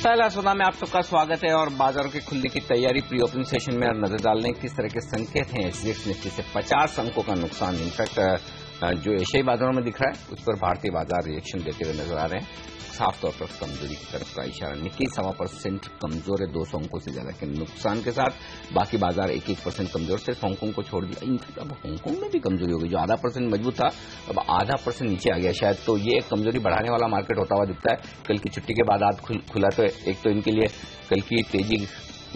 पहला सौदा में आप सबका स्वागत है और बाजारों के खुलने की तैयारी प्री ओपनिंग सेशन में नजर डालने किस तरह के संकेत हैं। एसजीएक्स निफ्टी से 50 अंकों का नुकसान इनफैक्ट जो एशियाई बाजारों में दिख रहा है उस पर भारतीय बाजार रिएक्शन देते हुए नजर आ रहे हैं। साफ तौर पर कमजोरी की तरफ का इशारा। निक्की 1.25% कमजोर है 200 अंकों से ज्यादा के नुकसान के साथ। बाकी बाजार 1% कमजोर, सिर्फ हांगकांग को छोड़ दिया। इनफैक्ट अब हांगकांग में भी कमजोरी हो गई, जो आधा % मजबूत था अब ½ % नीचे आ गया शायद। तो ये एक कमजोरी बढ़ाने वाला मार्केट होता हुआ दिखता है। कल की छुट्टी के बाद आज खुला तो एक तो इनके लिए कल की तेजी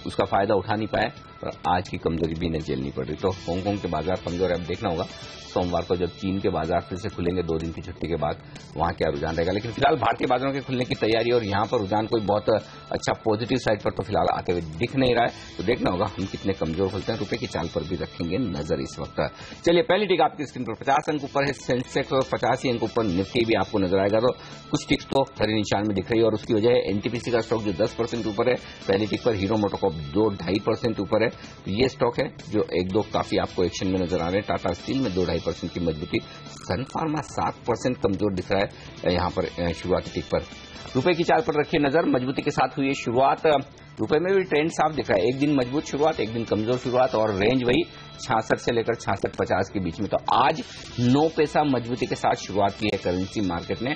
उसका फायदा उठा नहीं पाए और आज की कमजोरी भी इन्हें झेलनी पड़ रही। तो हांगकांग के बाजार कमजोर है। अब देखना होगा सोमवार को जब चीन के बाजार फिर से खुलेंगे 2 दिन की छुट्टी के बाद, वहां क्या रुझान रहेगा। लेकिन फिलहाल भारतीय बाजारों के खुलने की तैयारी और यहां पर रुझान कोई बहुत अच्छा पॉजिटिव साइड पर तो फिलहाल आते हुए दिख नहीं रहा है। तो देखना होगा हम कितने कमजोर खुलते हैं। रुपए की चाल पर भी रखेंगे नजर इस वक्त। चलिए पहली टिक आपकी स्क्रीन पर 50 अंक ऊपर है सेंसेक्स और 85 अंक ऊपर निफ्टी भी आपको नजर आएगा। तो कुछ टिक्स तो हरे निशान में दिख रही है और उसकी वजह है एनटीपीसी का स्टॉक जो 10% ऊपर है। पहली टिक पर हीरो मोटोकॉर्प 2-2.5% ऊपर है। ये स्टॉक है जो 1-2 काफी आपको एक्शन में नजर आ रहे हैं। टाटा स्टील में 2-2.5% की मजबूती। सन फार्मा 7% कमजोर दिख रहा है यहां पर शुरुआती टिक पर। रुपए की चाल पर रखिए नजर, मजबूती के साथ हुई है शुरुआत। रुपए में भी ट्रेंड साफ दिख रहा है, एक दिन मजबूत शुरुआत, एक दिन कमजोर शुरुआत और रेंज वही 66 से लेकर 66.50 के बीच में। तो आज 9 पैसा मजबूती के साथ शुरुआत की है करेंसी मार्केट ने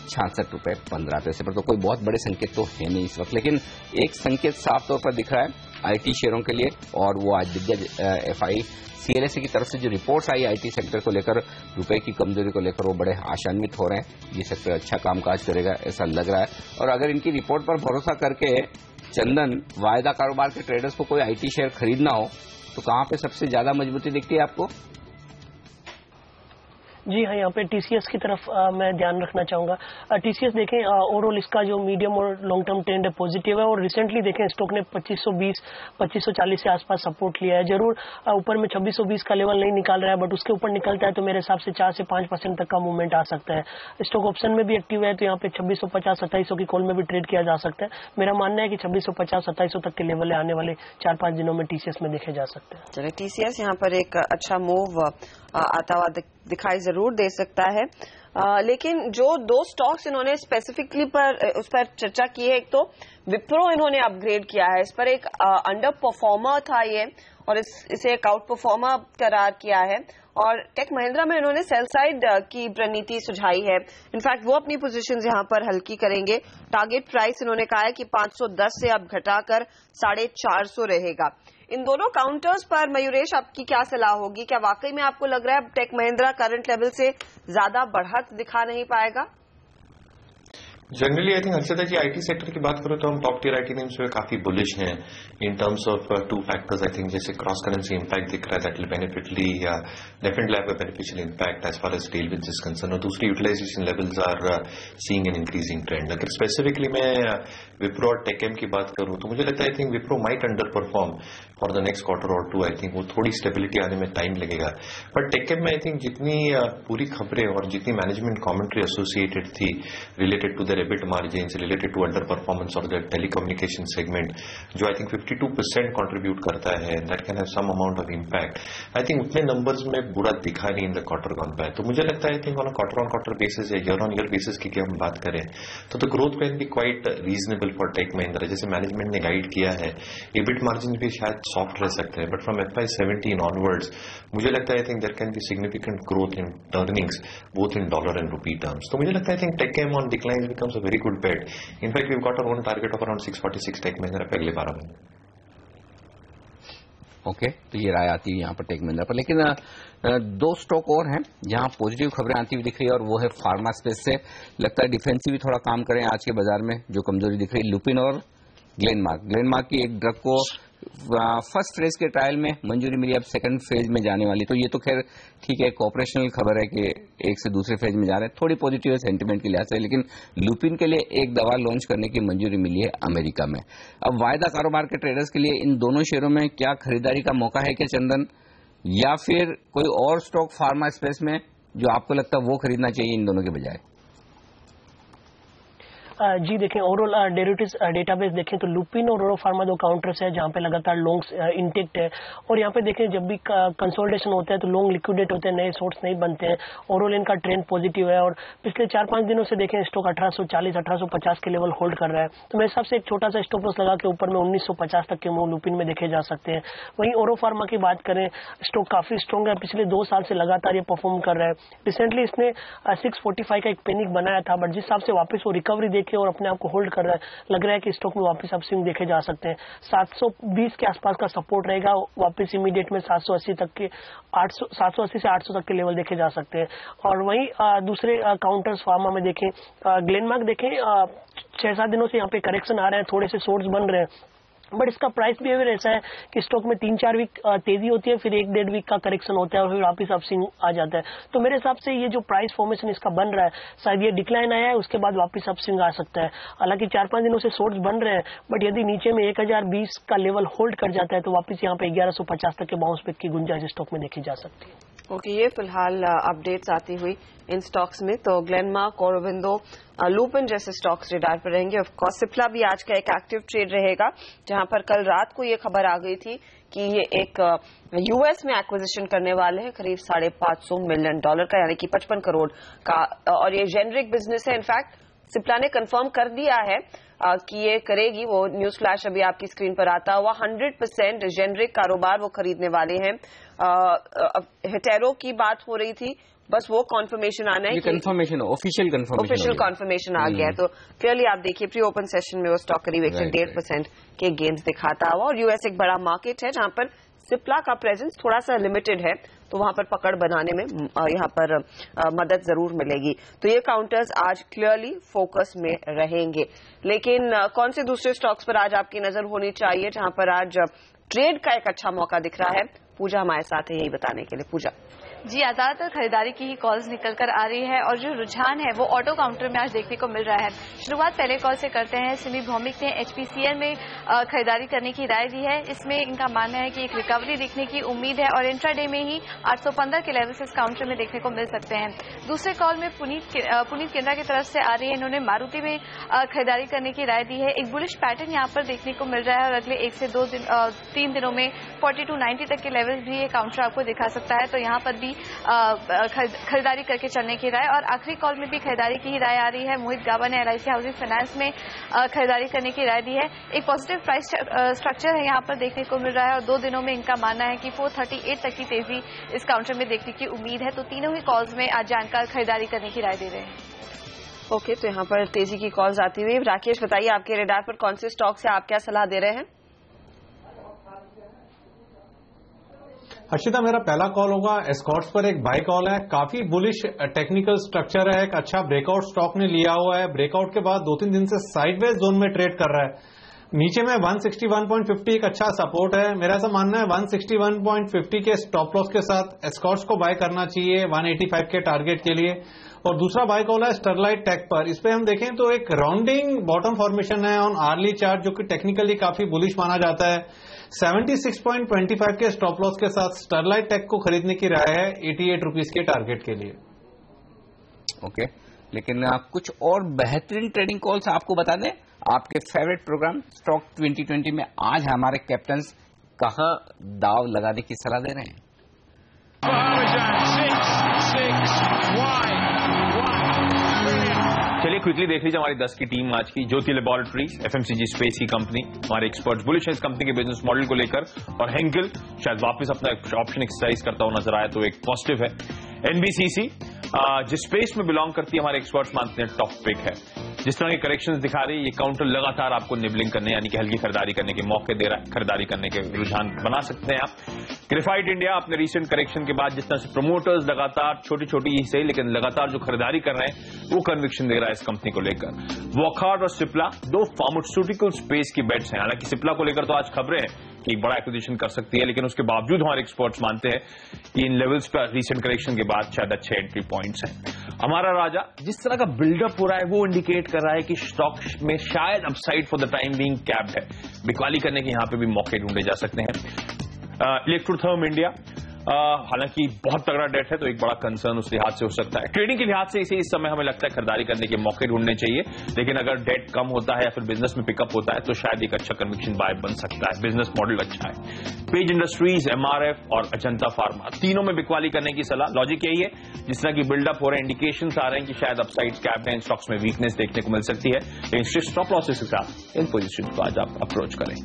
66.15 पर। तो कोई बहुत बड़े संकेत तो है नहीं इस वक्त, लेकिन एक संकेत साफ तौर पर दिख रहा है आईटी शेयरों के लिए और वो आज दिग्गज एफआई सीएलएसए की तरफ से जो रिपोर्ट्स आई आईटी सेक्टर को लेकर, रुपए की कमजोरी को लेकर, वो बड़े आशान्वित हो रहे हैं। ये सेक्टर अच्छा कामकाज करेगा ऐसा लग रहा है। और अगर इनकी रिपोर्ट पर भरोसा करके चंदन वायदा कारोबार के ट्रेडर्स को कोई आईटी शेयर खरीदना हो तो कहां पे सबसे ज्यादा मजबूती दिखती है आपको? जी हाँ, यहाँ पे टीसीएस की तरफ मैं ध्यान रखना चाहूंगा। टीसीएस देखें ओवरऑल इसका जो मीडियम और लॉन्ग टर्म ट्रेंड है पॉजिटिव है और रिसेंटली देखें स्टॉक ने 2520 2540 से आसपास सपोर्ट लिया है। जरूर ऊपर में 2620 का लेवल नहीं निकाल रहा है, बट उसके ऊपर निकलता है तो मेरे हिसाब से 4 से 5% तक का मूवमेंट आ सकता है। स्टॉक ऑप्शन में भी एक्टिव है तो यहाँ पे 2650 2700 की कॉल में भी ट्रेड किया जा सकता है। मेरा मानना है कि 2650 2700 तक के लेवल आने वाले 4-5 दिनों में टीसीएस में देखे जा सकते हैं। चलिए टीसीएस यहाँ पर एक अच्छा मूव आता हुआ दिखाई जरूर दे सकता है। लेकिन जो 2 स्टॉक्स इन्होंने स्पेसिफिकली उस पर चर्चा की है, एक तो विप्रो इन्होंने अपग्रेड किया है, इस पर एक अंडर परफॉर्मर था ये और इसे एक आउट परफॉर्मर करार किया है। और टेक महिंद्रा में इन्होंने सेल साइड की रणनीति सुझाई है। इनफैक्ट वो अपनी पोजीशंस यहां पर हल्की करेंगे। टारगेट प्राइस इन्होंने कहा है कि 510 से अब घटाकर 450 रहेगा। इन दोनों काउंटर्स पर मयूरेश आपकी क्या सलाह होगी? क्या वाकई में आपको लग रहा है टेक महिंद्रा करंट लेवल से ज्यादा बढ़त दिखा नहीं पाएगा? Generally I think Harshada ji IT sector की बात करो तो हम टॉप टियर आईटी नेम्स में काफी बुलिश हैं in terms of 2 factors. I think जैसे क्रॉस करेंसी इंपैक्ट दिख रहा है, that will beneficially definitely have a beneficial impact as far as tailwinds is concern. और दूसरी utilisation levels are seeing an increasing trend. अगर specifically मैं विप्रो और टेकएम की बात करूं तो मुझे लगता है I think Wipro might under perform for the next quarter और 2। आई थिंक वो थोड़ी स्टेबिलिटी आने में टाइम लगेगा। बट टेकएम में आई थिंक जितनी पूरी खबरें और जितनी मैनेजमेंट कॉमेंट्री एसोसिएटेड थी related to their EBIT margin, related to under performance और द टेलीकम्युनिकेशन सेगमेंट जो आई थिंक 52% कंट्रीब्यूट करता है, that can have some amount of impact. I think उतने नंबर्स में बुरा दिखा नहीं in the quarter gone by. तो मुझे लगता है I think on a quarter on quarter basis या ईयर ऑन ईयर बेसिस की हम बात करें तो the growth can be quite reasonable for Tech Mahindra. जैसे मैनेजमेंट ने गाइड किया है एबिट मार्जिन भी शायद सॉफ्ट रह सकते हैं, बट फ्रॉम FY17 ऑनवर्ड्स मुझे लगता है I think there can be significant growth in earnings both in dollar and rupee terms. तो मुझे लगता है I think Tech on decline becomes a very good bet. In fact, we've got our own target of around 646 Tech Mahindra पे अगले 12 महीने। Okay, तो ये राय आती है यहाँ पर टेक महिंद्रा पर। लेकिन 2 स्टॉक और हैं जहां पॉजिटिव खबरें आती हुई दिख रही है और वो है फार्मा स्पेस से। लगता है डिफेंसिव भी थोड़ा काम करें आज के बाजार में। जो कमजोरी दिख रही है लुपिन और ग्लेनमार्क की एक ड्रग को फर्स्ट फेज के ट्रायल में मंजूरी मिली, अब सेकंड फेज में जाने वाली। तो ये तो खैर ठीक है, एक ऑपरेशनल खबर है कि एक से दूसरे फेज में जा रहे हैं, थोड़ी पॉजिटिव है सेंटिमेंट के लिहाज से। लेकिन लुपिन के लिए एक दवा लॉन्च करने की मंजूरी मिली है अमेरिका में। अब वायदा कारोबार के ट्रेडर्स के लिए इन दोनों शेयरों में क्या खरीदारी का मौका है क्या चंदन, या फिर कोई और स्टॉक फार्मा स्पेस में जो आपको लगता है वो खरीदना चाहिए इन दोनों के बजाय? जी देखें ओवरऑल डेरिवेटिव्स डेटाबेस देखें तो लुपिन और ओरो फार्मा 2 काउंटर्स है जहां पे लगातार लॉन्ग्स इंटेक्ट है, और यहाँ पे देखें जब भी कंसोलिडेशन होता है तो लॉन्ग लिक्विडेट होते हैं, नए शॉर्ट्स नहीं बनते हैं। ओवरऑल इनका ट्रेंड पॉजिटिव है और पिछले 4-5 दिनों से देखें स्टॉक 1840-1850 के लेवल होल्ड कर रहा है, तो मेरे हिसाब से एक छोटा सा स्टॉप लॉस लगा के ऊपर में 1950 तक के मूव लुपिन में देखे जा सकते हैं। वहीं ओरो फार्मा की बात करें, स्टॉक काफी स्ट्रॉन्ग है, पिछले 2 साल से लगातार ये परफॉर्म कर रहा है। रिसेंटली इसने 645 का एक पैनिक बनाया था, बट जिस हिसाब से वापस वो रिकवरी देखे और अपने आप को होल्ड कर रहा है, लग रहा है कि स्टॉक में वापस अपस्विंग देखे जा सकते हैं। 720 के आसपास का सपोर्ट रहेगा, वापस इमीडिएट में 780 तक के 780 से 800 तक के लेवल देखे जा सकते हैं। और वहीं दूसरे काउंटर्स फार्मा में देखें, ग्लेनमार्क देखें 6-7 दिनों से यहाँ पे करेक्शन आ रहे हैं, थोड़े से सोर्स बन रहे हैं, बट इसका प्राइस बिहेवियर ऐसा है कि स्टॉक में 3-4 वीक तेजी होती है, फिर 1-1.5 वीक का करेक्शन होता है और फिर वापस अपस्विंग आ जाता है। तो मेरे हिसाब से ये जो प्राइस फॉर्मेशन इसका बन रहा है, शायद ये डिक्लाइन आया है, उसके बाद वापस अपस्विंग आ सकता है। हालांकि 4-5 दिनों से सोर्स बन रहे हैं, बट यदि नीचे में 1020 का लेवल होल्ड कर जाता है तो वापस यहाँ पे 1150 तक के बाउंस बैक की गुंजाइश स्टॉक में देखी जा सकती है। ओके, ये फिलहाल अपडेट्स आती हुई इन स्टॉक्स में, तो ग्लेनमार्क, ऑरोबिंदो, लुपिन जैसे स्टॉक्स रेडार पर रहेंगे। ऑफ कोर्स सिप्ला भी आज का एक एक्टिव ट्रेड रहेगा, जहां पर कल रात को ये खबर आ गई थी कि ये एक यूएस में एक्विजिशन करने वाले हैं करीब $550 मिलियन का, यानी कि 55 करोड़ का, और ये जेनरिक बिजनेस है। इनफैक्ट सिप्ला ने कंफर्म कर दिया है कि ये करेगी, वो न्यूज फ्लैश अभी आपकी स्क्रीन पर आता हुआ, 100% जेनरिक कारोबार वो खरीदने वाले हैं। हेटेरो की बात हो रही थी, बस वो कॉन्फर्मेशन आना है, कंफर्मेशन, ऑफिशियल कॉन्फर्मेशन आ गया है। तो क्लियरली आप देखिए प्री ओपन सेशन में वो स्टॉक करीब 1.5% के गेन्स दिखाता हुआ, और यूएस एक बड़ा मार्केट है जहां पर सिप्ला का प्रेजेंस थोड़ा सा लिमिटेड है, तो वहां पर पकड़ बनाने में यहाँ पर मदद जरूर मिलेगी। तो ये काउंटर्स आज क्लियरली फोकस में रहेंगे। लेकिन कौन से दूसरे स्टॉक्स पर आज आपकी नजर होनी चाहिए जहां पर आज ट्रेड का एक अच्छा मौका दिख रहा है? पूजा हमारे साथ है यही बताने के लिए। पूजा जी, ज्यादातर खरीदारी की ही कॉल्स निकल कर आ रही है और जो रुझान है वो ऑटो काउंटर में आज देखने को मिल रहा है। शुरुआत पहले कॉल से करते हैं। सिमी भौमिक ने एचपीसीएल में खरीदारी करने की राय दी है। इसमें इनका मानना है कि एक रिकवरी दिखने की उम्मीद है और इंट्राडे में ही 815 के लेवल्स इस काउंटर में देखने को मिल सकते हैं। दूसरे कॉल में पुनीत केंद्रा की तरफ से आ रही है। इन्होंने मारुति में खरीदारी करने की राय दी है। एक बुलिश पैटर्न यहाँ पर देखने को मिल रहा है और अगले 1 से 3 दिनों में 4290 तक के लेवल्स भी ये काउंटर आपको दिखा सकता है। तो यहाँ पर भी खरीदारी करके चलने की राय। और आखिरी कॉल में भी खरीदारी की ही राय आ रही है। मोहित गाबा ने एलआईसी हाउसिंग फाइनेंस में खरीदारी करने की राय दी है। एक पॉजिटिव प्राइस स्ट्रक्चर है यहाँ पर देखने को मिल रहा है और 2 दिनों में इनका मानना है कि 438 तक की तेजी इस काउंटर में देखने की उम्मीद है। तो तीनों ही कॉल्स में आज जानकार खरीदारी करने की राय दे रहे हैं। ओके, तो यहाँ पर तेजी की कॉल्स आती हुई। राकेश बताइए, आपके रेडार पर कौन से स्टॉक से आप क्या सलाह दे रहे हैं? हर्षिता, मेरा पहला कॉल होगा एस्कॉर्ट्स पर। एक बाय कॉल है, काफी बुलिश टेक्निकल स्ट्रक्चर है, एक अच्छा ब्रेकआउट स्टॉक ने लिया हुआ है। ब्रेकआउट के बाद 2-3 दिन से साइडवेज जोन में ट्रेड कर रहा है। नीचे में 161.50 एक अच्छा सपोर्ट है। मेरा ऐसा मानना है 161.50 के स्टॉप लॉस के साथ एस्कॉर्ट्स को बाय करना चाहिए 185 के टारगेट के लिए। और दूसरा बाय कॉल है स्टरलाइट टेक पर। इस पे हम देखें तो एक राउंडिंग बॉटम फॉर्मेशन है ऑन आर्ली चार्ट, जो कि टेक्निकली काफी बुलिश माना जाता है। 76.25 के स्टॉप लॉस के साथ स्टरलाइट टेक को खरीदने की राय है 88 रुपीज के टारगेट के लिए। ओके, लेकिन कुछ और बेहतरीन ट्रेडिंग कॉल्स आपको बता दें। आपके फेवरेट प्रोग्राम स्टॉक 2020 में आज हमारे कैप्टन्स कहां दाव लगाने की सलाह दे रहे हैं? चलिए क्विकली देख लीजिए हमारी 10 की टीम आज की। ज्योति लेबोरेटरीज, एफएमसीजी स्पेस की कंपनी, हमारे एक्सपर्ट्स बुलिश है इस कंपनी के बिजनेस मॉडल को लेकर। और हेंकल शायद वापस अपना ऑप्शन एक्सरसाइज करता हुआ नजर आया, तो एक पॉजिटिव है। एनबीसीसी जिस स्पेस में बिलोंग करती है हमारे एक्सपर्ट्स मानते हैं टॉप पिक है। जिस तरह के करेक्शंस दिखा रही है ये काउंटर लगातार आपको निबलिंग करने यानी कि हल्की खरीदारी करने के मौके दे रहा है। खरीदारी करने के रुझान बना सकते हैं आप। ग्रेफाइट इंडिया अपने रिसेंट करेक्शन के बाद जिस तरह से प्रमोटर्स लगातार छोटी छोटी ही सही लेकिन लगातार जो खरीदारी कर रहे हैं वो कन्विक्शन दे रहा है इस कंपनी को लेकर। वॉकहार्ट और सिप्ला 2 फार्मास्यूटिकल स्पेस की बेट्स हैं। हालांकि सिप्ला को लेकर तो आज खबरें हैं कि बड़ा एक्विजिशन कर सकती है, लेकिन उसके बावजूद हमारे एक्सपर्ट्स मानते हैं कि इन लेवल्स पर रिसेंट करेक्शन के बाद शायद अच्छे एंट्री पॉइंट्स हैं। हमारा राजा जिस तरह का बिल्डअप हो रहा है वो इंडिकेट कर रहा है कि स्टॉक में शायद upside for the time being capped है। बिकवाली करने के यहां पे भी मौके ढूंढे जा सकते हैं। इलेक्ट्रोथर्म इंडिया हालांकि बहुत तगड़ा डेट है तो एक बड़ा कंसर्न उस लिहाज से हो सकता है। ट्रेडिंग के लिहाज से इसे इस समय हमें लगता है खरीदारी करने के मौके ढूंढने चाहिए, लेकिन अगर डेट कम होता है या फिर बिजनेस में पिकअप होता है तो शायद एक अच्छा कन्विक्शन बाय बन सकता है। बिजनेस मॉडल अच्छा है। पेज इंडस्ट्रीज, MRF और अजंता फार्मा, तीनों में बिकवाली करने की सलाह। लॉजिक यही है, जिस तरह की बिल्डअप हो रहे हैं, इंडिकेशंस आ रहे हैं कि शायद अपसाइड कैप हैं, स्टॉक्स में वीकनेस देखने को मिल सकती है, लेकिन स्टॉप लॉसेस के साथ इन पोजीशन को आज आप अप्रोच करें।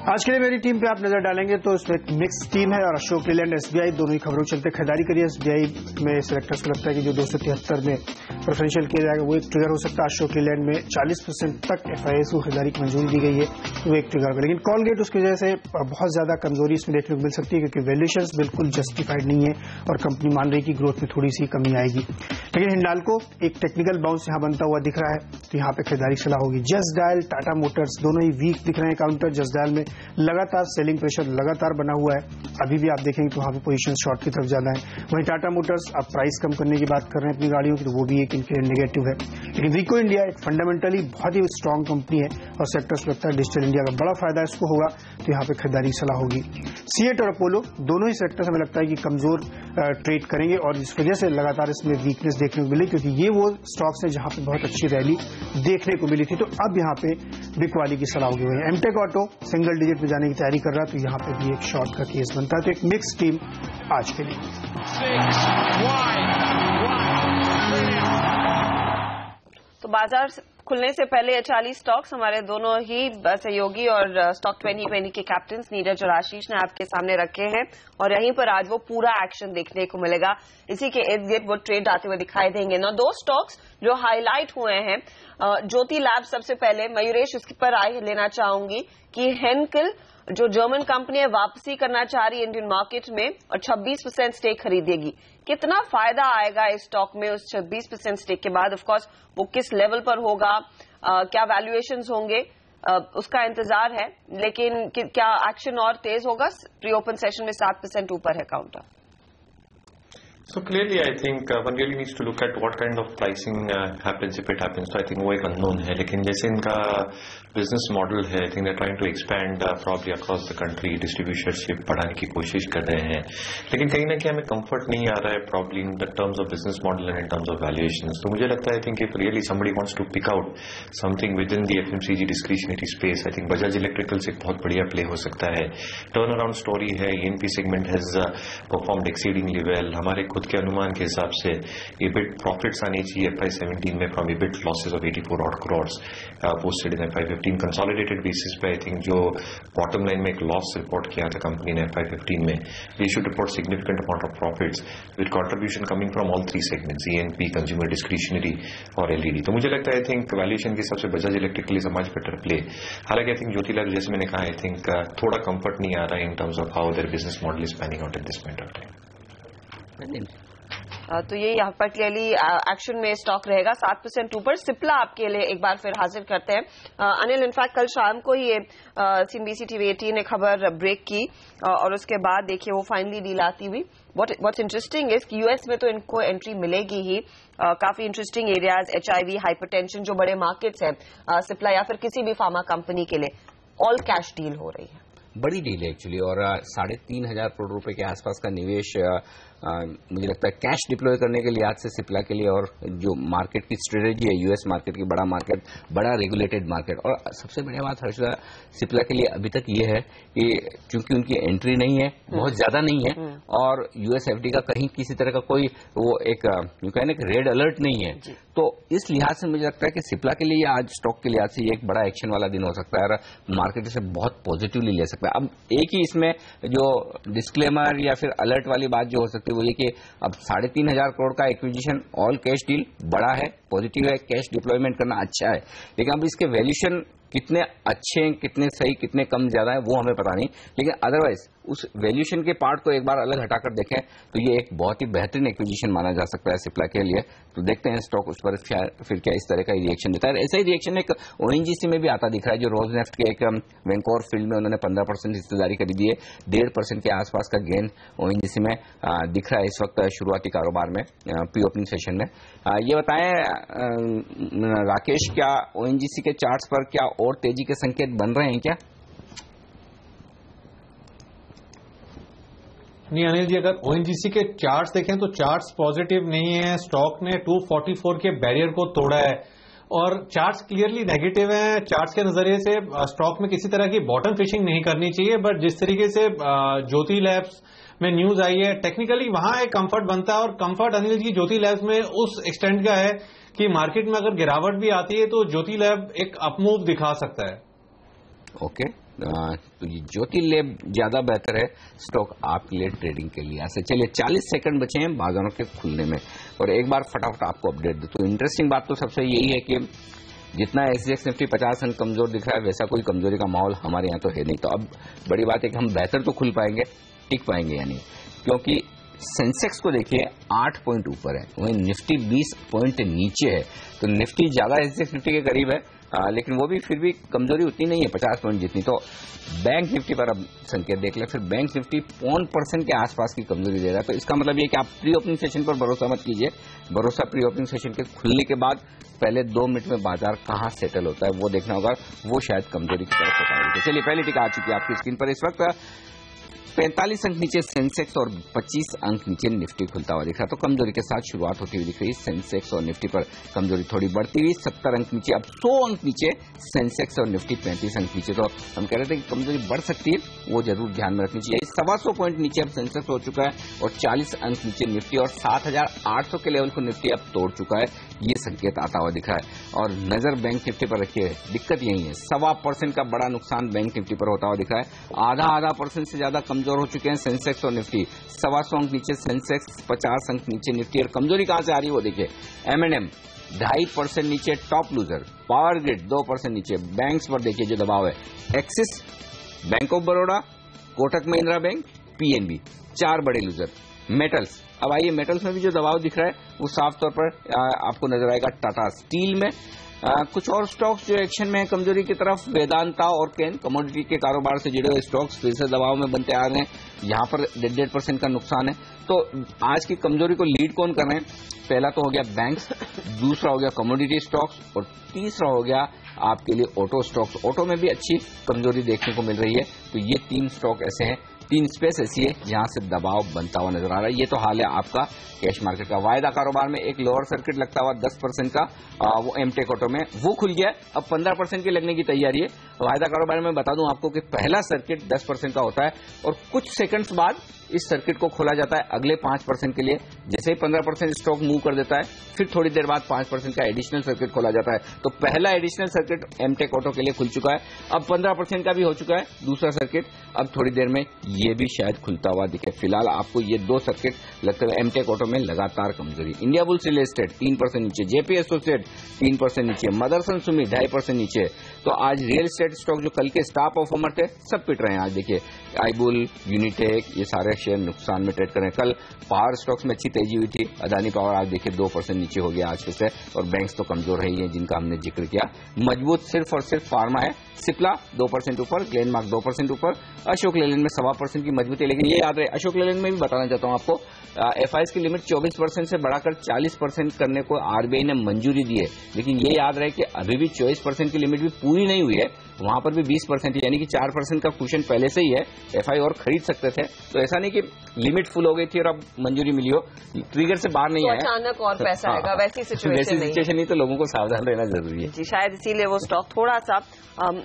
आज के लिए मेरी टीम पे आप नजर डालेंगे तो इसमें एक मिक्स टीम है और अशोक लीलैंड SBI दोनों ही खबरों चलते खरीदारी करिए। SBI में सेलेक्टर्स को लगता है कि जो 273 में प्रेफरेंशियल किया जाएगा वो एक ट्रिगर हो सकता है। अशोक लीलैंड में 40% तक FIIs को खरीदारी की मंजूरी दी गई है, वो एक ट्रिगर होगा। लेकिन कॉलगेट उसकी वजह से बहुत ज्यादा कमजोरी इसमें देखने को मिल सकती है क्योंकि वैल्यूएशंस बिल्कुल जस्टिफाइड नहीं है और कंपनी मान रही कि ग्रोथ में थोड़ी सी कमी आएगी। लेकिन हिंडाल्को एक टेक्निकल बाउंस यहां बनता हुआ दिख रहा है तो यहां पर खरीदारी सलाह होगी। जस्ट डायल, टाटा मोटर्स दोनों ही वीक दिख रहे हैं काउंटर। जस्ट डायल में लगातार सेलिंग प्रेशर लगातार बना हुआ है, अभी भी आप देखेंगे तो वहां पे पोजीशन शॉर्ट की तरफ ज्यादा है। वहीं टाटा मोटर्स आप प्राइस कम करने की बात कर रहे हैं अपनी गाड़ियों की तो वो भी एक इनके नेगेटिव है। लेकिन रिको इंडिया एक फंडामेंटली बहुत ही स्ट्रांग कंपनी है और सेक्टर्स लगता है डिजिटल इंडिया का बड़ा फायदा इसको होगा तो यहां पर खरीदारी सलाह होगी। सीएट और अपोलो दोनों ही सेक्टर्स हमें लगता है कि कमजोर ट्रेड करेंगे और इस वजह से लगातार इसमें वीकनेस देखने को मिली क्योंकि ये वो स्टॉक्स है जहां पर बहुत अच्छी रैली देखने को मिली थी तो अब यहां पे बिकवाली की सलाह होगी। वहीं एमटेक ऑटो सिंगल डिजिट में जाने की तैयारी कर रहा है तो यहां पे भी एक शॉर्ट का केस बनता है। तो एक मिक्स टीम आज के लिए। तो बाजार खुलने से पले 40 स्टॉक्स हमारे दोनों ही सहयोगी और स्टॉक 2020 के कैप्टन नीरज और आशीष ने आपके सामने रखे हैं और यहीं पर आज वो पूरा एक्शन देखने को मिलेगा। इसी के इर्द गिर्द वो ट्रेड आते हुए दिखाई देंगे। ना दो स्टॉक्स जो हाईलाइट हुए हैं, ज्योति लैब सबसे पहले, मयूरेश उसके पर आए लेना चाहूंगी कि हेंकल जो जर्मन कंपनी है वापसी करना चाह रही है इंडियन मार्केट में और 26% स्टेक खरीदेगी। कितना फायदा आएगा इस स्टॉक में उस 26% स्टेक के बाद? ऑफ कोर्स वो किस लेवल पर होगा, क्या वैल्यूएशंस होंगे, उसका इंतजार है, लेकिन क्या एक्शन और तेज होगा? प्री ओपन सेशन में 7% ऊपर है counter. So clearly, I think one really needs to look at what kind of pricing happens if it happens. So I think वो एक unknown है, लेकिन जैसे इनका business model है, I think they're trying to expand probably across the country, distributorship बढ़ाने की कोशिश कर रहे हैं, लेकिन कहीं ना कहीं हमें comfort नहीं आ रहा है probably in the terms of business model and in terms of valuations. तो मुझे लगता है I think if really somebody wants to pick out something within the FMCG discretionary space, I think Bajaj Electricals एक बहुत बढ़िया play हो सकता है। Turnaround story है, ENP segment has performed exceedingly well. हमारे खुद के अनुमान के हिसाब से EBIT प्रॉफिट्स आने चाहिए FY17 में from EBIT losses of 84 odd crores posted in FY15 consolidated basis पे। आई थिंक जो बॉटम लाइन में एक लॉस रिपोर्ट किया था कंपनी ने FY15 में, they should report significant amount of profits with contribution coming from all three segments, ENP, consumer discretionary और LED। तो मुझे लगता है आई थिंक वैल्यूएशन के हिसाब से Bajaj electrical is a much better play. हालांकि आई थिंक ज्योति लैब जैसे मैंने कहा आई थिंक थोड़ा कंफर्ट नहीं आ रहा है in terms of how their business model is panning out at this point of time. तो ये यहाँ पर क्लियरली एक्शन में स्टॉक रहेगा 7% ऊपर। सिप्ला आपके लिए एक बार फिर हाजिर करते हैं। अनिल, इनफैक्ट कल शाम को ही CNBC TV 18 ने खबर ब्रेक की और उसके बाद देखिए वो फाइनली डील आती हुई। व्हाट्स इंटरेस्टिंग इज कि US में तो इनको एंट्री मिलेगी ही, काफी इंटरेस्टिंग एरियाज HIV, हाइपरटेंशन जो बड़े मार्केट्स हैं सिप्ला या फिर किसी भी फार्मा कंपनी के लिए ऑल कैश डील हो रही है। बड़ी डील है एक्चुअली और 3,500 करोड़ रुपए के आसपास का निवेश मुझे लगता है कैश डिप्लॉय करने के लिहाज से सिप्ला के लिए और जो मार्केट की स्ट्रेटेजी है US मार्केट की, बड़ा मार्केट, बड़ा रेगुलेटेड मार्केट। और सबसे बढ़िया बात हर्षदा सिप्ला के लिए अभी तक ये है कि चूंकि उनकी एंट्री नहीं है, बहुत ज्यादा नहीं है और US FD का कहीं किसी तरह का कोई वो एक रेड अलर्ट नहीं है, तो इस लिहाज से मुझे लगता है कि सिप्ला के लिए आज स्टॉक के लिहाज से ये एक बड़ा एक्शन वाला दिन हो सकता है और मार्केट इसे बहुत पॉजिटिवली ले सकता है। अब एक ही इसमें जो डिस्क्लेमर या फिर अलर्ट वाली बात जो हो सकती है वो ये कि अब 3,500 करोड़ का एक्विजिशन ऑल कैश डील बड़ा है, पॉजिटिव है, कैश डिप्लॉयमेंट करना अच्छा है, लेकिन अब इसके वैल्यूएशन कितने अच्छे हैं, कितने सही, कितने कम ज्यादा है वो हमें पता नहीं, लेकिन अदरवाइज उस वैल्यूएशन के पार्ट को एक बार अलग हटाकर देखें तो ये एक बहुत ही बेहतरीन एक्विजिशन माना जा सकता है सिप्ला के लिए। तो देखते हैं स्टॉक उस पर फिर क्या इस तरह का रिएक्शन देता है। ऐसा ही रिएक्शन एक ONGC में भी आता दिख रहा है, जो रोजनेफ्ट के एक वैंकोर फील्ड में उन्होंने 15% हिस्सेदारी खरीदी है, 1.5% के आसपास का गेन ONGC में दिख रहा है इस वक्त शुरुआती कारोबार में प्री ओपनिंग सेशन में। ये बताएं राकेश, क्या ONGC के चार्ट्स पर क्या और तेजी के संकेत बन रहे हैं क्या? नहीं अनिल जी, अगर ओएनजीसी के चार्ट्स देखें तो चार्ट्स पॉजिटिव नहीं है। स्टॉक ने 244 के बैरियर को तोड़ा है और चार्ट्स क्लियरली नेगेटिव हैं। चार्ट्स के नजरिए से स्टॉक में किसी तरह की बॉटम फिशिंग नहीं करनी चाहिए, बट जिस तरीके से ज्योति लैब्स में न्यूज आई है, टेक्निकली वहां एक कंफर्ट बनता है और कंफर्ट अनिल जी ज्योति लैब्स में उस एक्सटेंट का है कि मार्केट में अगर गिरावट भी आती है तो ज्योति लैब एक अपमूव दिखा सकता है। ओके, तो ये ज्योति लैब ज्यादा बेहतर है स्टॉक आपके लिए ट्रेडिंग के लिए। ऐसे चलिए 40 सेकंड बचे हैं बाजारों के खुलने में और एक बार फटाफट आपको अपडेट दे। तो इंटरेस्टिंग बात तो सबसे यही है कि जितना एसजीएक्स निफ्टी 50 अंक कमजोर दिख रहा है वैसा कोई कमजोरी का माहौल हमारे यहाँ तो है नहीं। तो अब बड़ी बात है कि हम बेहतर तो खुल पाएंगे, टिक पाएंगे यानी, क्योंकि सेंसेक्स को देखिए 8 पॉइंट ऊपर है, वहीं निफ्टी 20 पॉइंट नीचे है। तो निफ्टी ज्यादा एसजीएक्स निफ्टी के करीब है, लेकिन वो भी फिर भी कमजोरी उतनी नहीं है 50 पॉइंट जितनी। तो बैंक निफ्टी पर अब संकेत देख ले, फिर बैंक निफ्टी 0.5% के आसपास की कमजोरी दे रहा है। तो इसका मतलब ये कि आप प्री ओपनिंग सेशन पर भरोसा मत कीजिए, भरोसा प्री ओपनिंग सेशन के खुलने के बाद पहले 2 मिनट में बाजार कहां सेटल होता है वो देखना होगा, वो शायद कमजोरी की तरफ बताएगी। चलिए पहली टिका आ चुकी है आपकी स्क्रीन पर। इस वक्त 45 अंक नीचे सेंसेक्स और 25 अंक नीचे निफ्टी खुलता हुआ दिख रहा है। तो कमजोरी के साथ शुरुआत होती हुई दिख रही है। सेंसेक्स और निफ्टी पर कमजोरी थोड़ी बढ़ती हुई 70 अंक नीचे, अब 100 अंक नीचे सेंसेक्स और निफ्टी 35 अंक नीचे। तो हम कह रहे थे कि कमजोरी बढ़ सकती है, वो जरूर ध्यान में रखनी चाहिए। 125 पॉइंट नीचे अब सेंसेक्स हो चुका है और 40 अंक नीचे निफ्टी और 7800 के लेवल को निफ्टी अब तोड़ चुका है, ये संकेत आता हुआ दिख रहा है। और नजर बैंक निफ्टी पर रखिए, दिक्कत यही है 1.25% का बड़ा नुकसान बैंक निफ्टी पर होता हुआ दिख रहा है। आधा % से ज्यादा कमजोर हो चुके हैं सेंसेक्स और निफ्टी। 125 अंक नीचे सेंसेक्स, 50 अंक नीचे निफ्टी। और कमजोरी कहां से आ रही है वो देखिए, M&M 2.5% नीचे टॉप लूजर, पावर ग्रिड 2% नीचे। बैंक्स पर देखिए जो दबाव है, axis, bank of Baroda, Kotak Mahindra bank, PNB 4 बड़े लूजर। मेटल्स, अब आइए मेटल्स में भी जो दबाव दिख रहा है वो साफ तौर पर आपको नजर आएगा टाटा स्टील में। कुछ और स्टॉक्स जो एक्शन में है कमजोरी की तरफ, वेदांता और केन कमोडिटी के कारोबार से जुड़े हुए स्टॉक्स फिर से दबाव में बनते आ रहे हैं, यहां पर 1.5% का नुकसान है। तो आज की कमजोरी को लीड कौन कर रहे हैं? पहला तो हो गया बैंक्स, दूसरा हो गया कमोडिटी स्टॉक्स और तीसरा हो गया आपके लिए ऑटो स्टॉक्स। ऑटो में भी अच्छी कमजोरी देखने को मिल रही है। तो ये 3 स्टॉक ऐसे हैं, 3 स्पेस ऐसी है जहां से दबाव बनता हुआ नजर आ रहा है। ये तो हाल है आपका कैश मार्केट का। वायदा कारोबार में एक लोअर सर्किट लगता हुआ 10% का, वो एमटेक ऑटो में वो खुल गया, अब 15% की लगने की तैयारी है। वायदा कारोबार में बता दूं आपको कि पहला सर्किट 10% का होता है और कुछ सेकंड्स बाद इस सर्किट को खोला जाता है अगले 5% के लिए। जैसे ही 15% स्टॉक मूव कर देता है, फिर थोड़ी देर बाद 5% का एडिशनल सर्किट खोला जाता है। तो पहला एडिशनल सर्किट एमटेक ऑटो के लिए खुल चुका है, अब 15% का भी हो चुका है दूसरा सर्किट। अब थोड़ी देर में ये भी शायद खुलता हुआ दिखे। फिलहाल आपको ये 2 सर्किट लगता है। एमटेक ऑटो में लगातार कमजोरी। इंडिया बुल्स रियल एस्टेट 3% नीचे, जेपी एसोसिएट 3% नीचे, मदरसन सुमी 2.5% नीचे। तो आज रियल एस्टेट स्टॉक जो कल के स्टार परफॉर्मर थे सब पिट रहे हैं। आज देखिए आईबुल, यूनिटेक, ये सारे शेयर नुकसान में ट्रेड कर रहे हैं। कल पावर स्टॉक्स में अच्छी तेजी हुई थी, अदानी पावर आज देखिए 2% नीचे हो गया आज फिर से। और बैंक्स तो कमजोर रही है जिनका हमने जिक्र किया। मजबूत सिर्फ और सिर्फ फार्मा है, सिप्ला 2% ऊपर, ग्लेनमार्क 2% ऊपर, अशोक लेलैंड में 1.25% की मजबूती है। लेकिन ये याद रहे, अशोक लेलैंड में भी बताना चाहता हूं आपको, एफआईएस की लिमिट 24% से बढ़ाकर 40% करने को आरबीआई ने मंजूरी दी है। लेकिन ये याद रहे कि अभी भी 24% की लिमिट भी पूरी नहीं हुई है, वहां पर भी 20% यानी कि 4% का कुशन पहले से ही है। एफआई और खरीद सकते थे, तो ऐसा नहीं कि लिमिट फुल हो गई थी और अब मंजूरी मिली हो, ट्रिगर से बाहर नहीं आया, अचानक और पैसा आएगा, वैसी सिचुएशन नहीं। तो लोगों को सावधान रहना जरूरी है जी। शायद इसीलिए वो स्टॉक थोड़ा सा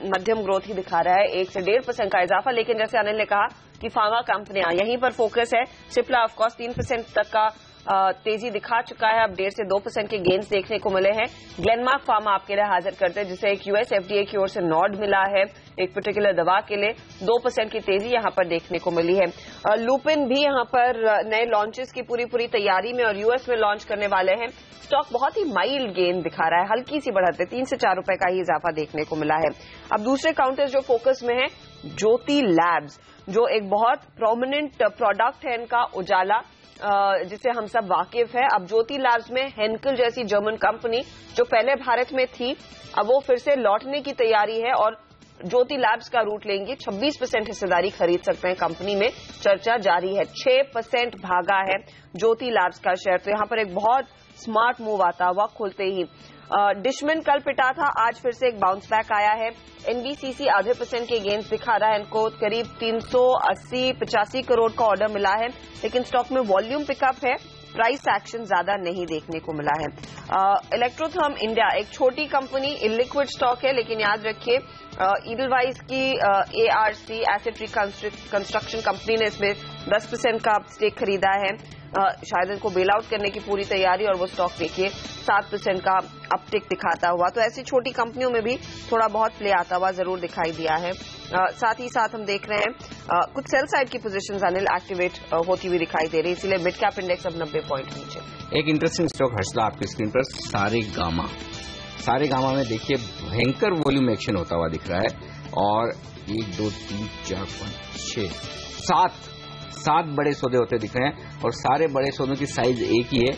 मध्यम ग्रोथ ही दिखा रहा है, 1 से 1.5% का इजाफा। लेकिन जैसे अनिल ने कहा कि फार्मा कंपनियां यहीं पर फोकस है। सिप्ला ऑफकोर्स 3% तक का तेजी दिखा चुका है, अब 1.5 से 2% के गेन्स देखने को मिले हैं। ग्लेनमार्क फार्मा आपके लिए हाजिर करते हैं, जिसे एक यूएस एफडीए की ओर से नॉड मिला है एक पर्टिकुलर दवा के लिए। 2% की तेजी यहां पर देखने को मिली है। लुपिन भी यहां पर नए लॉन्चेस की पूरी तैयारी में और यूएस में लॉन्च करने वाले हैं। स्टॉक बहुत ही माइल्ड गेन दिखा रहा है, हल्की सी बढ़त है, 3 से 4 रुपए का ही इजाफा देखने को मिला है। अब दूसरे काउंटर्स जो फोकस में है, ज्योति लैब्स जो एक बहुत प्रोमिनेंट प्रोडक्ट है इनका, उजाला, जिसे हम सब वाकिफ है। अब ज्योति लैब्स में हेंकल जैसी जर्मन कंपनी जो पहले भारत में थी, अब वो फिर से लौटने की तैयारी है और ज्योति लैब्स का रूट लेंगे, 26% हिस्सेदारी खरीद सकते हैं कंपनी में। चर्चा जारी है, 6% भागा है ज्योति लैब्स का शेयर। तो यहां पर एक बहुत स्मार्ट मूव आता हुआ खुलते ही। डिशमन कल पिटा था, आज फिर से एक बाउंस बैक आया है। एनबीसीसी आधे % के गेंस दिखा रहा है, इनको करीब 380-85 करोड़ का ऑर्डर मिला है, लेकिन स्टॉक में वॉल्यूम पिकअप है, प्राइस एक्शन ज्यादा नहीं देखने को मिला है। इलेक्ट्रोथर्म इंडिया एक छोटी कंपनी, इलिक्विड स्टॉक है, लेकिन याद रखिए ईडलवाइज की एआरसी एसेट रिकंस्ट्रक्शन कंपनी ने इसमें 10% का स्टेक खरीदा है। शायद इनको बेल आउट करने की पूरी तैयारी, और वो स्टॉक देखिए 7% का अपटिक दिखाता हुआ। तो ऐसी छोटी कंपनियों में भी थोड़ा बहुत प्ले आता हुआ जरूर दिखाई दिया है। साथ ही साथ हम देख रहे हैं कुछ सेल साइड की पोजीशंस अनिल एक्टिवेट होती हुई दिखाई दे रही है, इसलिए मिड कैप इंडेक्स अब 90 पॉइंट नीचे। एक इंटरेस्टिंग स्टॉक हर्षला आपकी स्क्रीन पर, सारे गामा में देखिए भयंकर वॉल्यूम एक्शन होता हुआ दिख रहा है, और 1 2 3 4 5 6 7 बड़े सौदे होते दिख रहे हैं, और सारे बड़े सौदों की साइज एक ही है,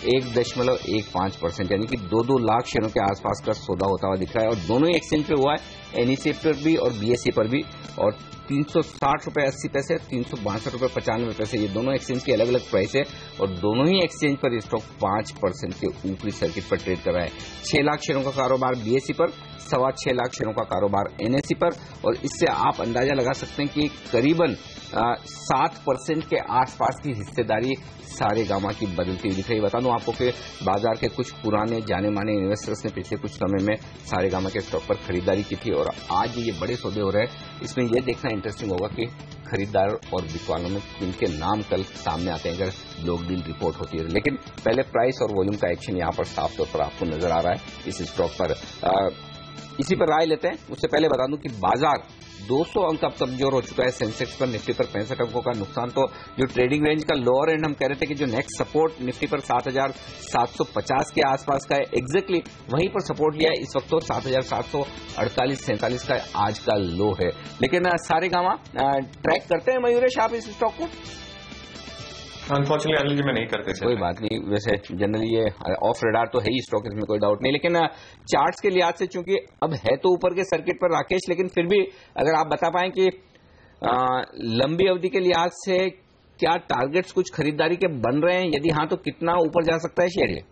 1.15%, यानी कि 2-2 लाख शेयरों के आसपास का सौदा होता हुआ दिख रहा है। और दोनों ही एक्सचेंज पे हुआ है, एनईसी पर भी और बीएसई पर भी, और 360 रुपए 80 पैसे, 362 रुपए 95 पैसे, ये दोनों एक्सचेंज की अलग अलग प्राइस है, और दोनों ही एक्सचेंज पर ये स्टॉक 5% के ऊपरी सर्किट पर ट्रेड कर रहा है। 6 लाख शेयरों का कारोबार बीएसई पर, 6.25 लाख शेयरों का कारोबार एनएसई पर, और इससे आप अंदाजा लगा सकते हैं कि करीबन 7% के आसपास की हिस्सेदारी सारे गामा की बदलती हुई दिख रही है। बता दूं आपको कि बाजार के कुछ पुराने जाने माने इन्वेस्टर्स ने पिछले कुछ समय में सारे गामा के स्टॉक पर खरीदारी की थी, और आज ये बड़े सौदे हो रहे हैं। इसमें यह देखना इंटरेस्टिंग होगा कि खरीदार और बिकवालों में किनके नाम कल सामने आते हैं अगर ब्लॉक डील रिपोर्ट होती है। लेकिन पहले प्राइस और वॉल्यूम का एक्शन यहाँ पर साफ तौर पर आपको नजर आ रहा है इस स्टॉक पर। इसी पर राय लेते हैं। उससे पहले बता दूं कि बाजार 200 अंक अब कमजोर हो चुका है। सेंसेक्स पर, निफ्टी पर 65 अंकों का नुकसान। तो जो ट्रेडिंग रेंज का लोअर एंड हम कह रहे थे कि जो नेक्स्ट सपोर्ट निफ्टी पर 7,750 के आसपास का है, एग्जैक्टली वहीं पर सपोर्ट लिया है। इस वक्त तो 7,748-47 का आज का लो है। लेकिन सारे गामा ट्रैक करते हैं मयूरेश आप इस स्टॉक को? अनफॉर्चुनेटली अनिल जी मैं नहीं करते। कोई बात नहीं, वैसे जनरली ये ऑफ रेडार तो है ही स्टॉक, इसमें कोई डाउट नहीं। लेकिन चार्ट्स के लिहाज से चूंकि अब है तो ऊपर के सर्किट पर राकेश, लेकिन फिर भी अगर आप बता पाएं कि लंबी अवधि के लिहाज से क्या टारगेट्स कुछ खरीदारी के बन रहे हैं, यदि हाँ तो कितना ऊपर जा सकता है शेयर?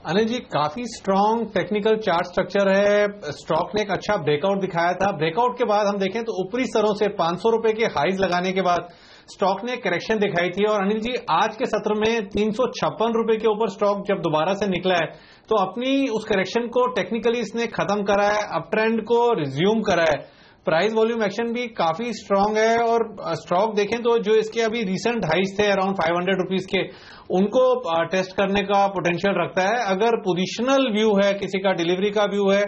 अनिल जी काफी स्ट्रांग टेक्निकल चार्ट स्ट्रक्चर है। स्टॉक ने एक अच्छा ब्रेकआउट दिखाया था। ब्रेकआउट के बाद हम देखें तो ऊपरी स्तरों से 500 रुपए के हाइज लगाने के बाद स्टॉक ने करेक्शन दिखाई थी, और अनिल जी आज के सत्र में 356 रुपए के ऊपर स्टॉक जब दोबारा से निकला है तो अपनी उस करेक्शन को टेक्निकली इसने खत्म करा है, अप ट्रेंड को रिज्यूम करा है। प्राइस वॉल्यूम एक्शन भी काफी स्ट्रांग है, और स्टॉक देखें तो जो इसके अभी रिसेंट हाइज थे अराउंड 500 रुपीज के, उनको टेस्ट करने का पोटेंशियल रखता है। अगर पोजिशनल व्यू है, किसी का डिलीवरी का व्यू है,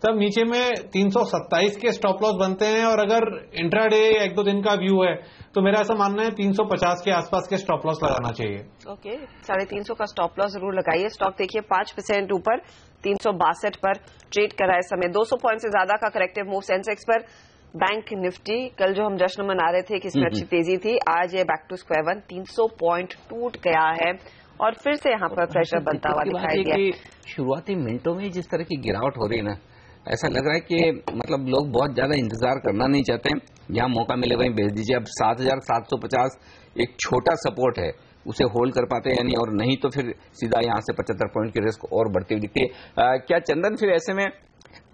तब नीचे में 327 के स्टॉप लॉस बनते हैं, और अगर इंट्राडे 1-2 दिन का व्यू है तो मेरा ऐसा मानना है 350 के आसपास के स्टॉप लॉस लगाना चाहिए। ओके, 350 का स्टॉप लॉस जरूर लगाइए। स्टॉक देखिए 5% ऊपर 362 पर ट्रेड कर रहा है इस समय। 200 पॉइंट से ज्यादा का करेक्टिव मूव सेंसेक्स पर। बैंक निफ्टी कल जो हम जश्न मना रहे थे कि इसमें अच्छी तेजी थी, आज ये back to square one, 300 point टूट गया है, और फिर से यहाँ पर प्रेशर बनता हुआ दिखाई दिया। शुरुआती मिनटों में जिस तरह की गिरावट हो रही है ना, ऐसा लग रहा है कि मतलब लोग बहुत ज्यादा इंतजार करना नहीं चाहते, जहां मौका मिले वहीं बेच दीजिए। अब 7,750 एक छोटा सपोर्ट है, उसे होल्ड कर पाते हैं यानी, और नहीं तो फिर सीधा यहां से 75 पॉइंट की रिस्क और बढ़ती हुई दिखती है। क्या चंदन फिर ऐसे में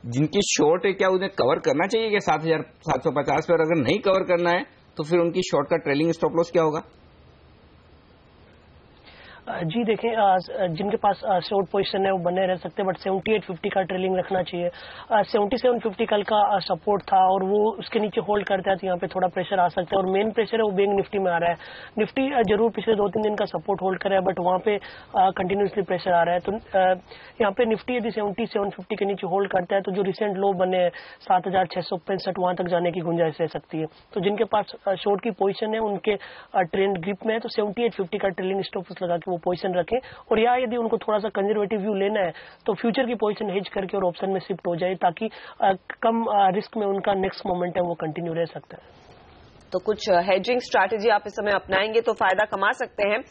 जिनकी शॉर्ट है क्या उन्हें कवर करना चाहिए कि 7,750 पर? अगर नहीं कवर करना है तो फिर उनकी शॉर्ट का ट्रेलिंग स्टॉप लॉस क्या होगा? जी देखें, जिनके पास शॉर्ट पोजीशन है वो बने रह सकते हैं, बट 7850 का ट्रेलिंग रखना चाहिए। 7750 कल का सपोर्ट था, और वो उसके नीचे होल्ड करता है तो यहाँ पे थोड़ा प्रेशर आ सकता है, और मेन प्रेशर है वो बैंक निफ्टी में आ रहा है। निफ्टी जरूर पिछले 2-3 दिन का सपोर्ट होल्ड कर रहा है, बट वहाँ पे कंटिन्यूसली प्रेशर आ रहा है। तो यहाँ पे निफ्टी यदि 7750 के नीचे होल्ड करता है तो जो रिसेंट लो बने 7665 वहां तक जाने की गुंजाइश रह सकती है। तो जिनके पास शॉर्ट की पोजीशन है उनके ट्रेंड ग्रिप में है, तो 7850 का ट्रेलिंग स्टॉप लॉस लगा के पोजीशन रखें। और या यदि उनको थोड़ा सा कंजर्वेटिव व्यू लेना है तो फ्यूचर की पोजीशन हेज करके और ऑप्शन में शिफ्ट हो जाए, ताकि कम रिस्क में उनका नेक्स्ट मोमेंटम वो कंटिन्यू रह सकता है। तो कुछ हेजिंग स्ट्रैटेजी आप इस समय अपनाएंगे तो फायदा कमा सकते हैं,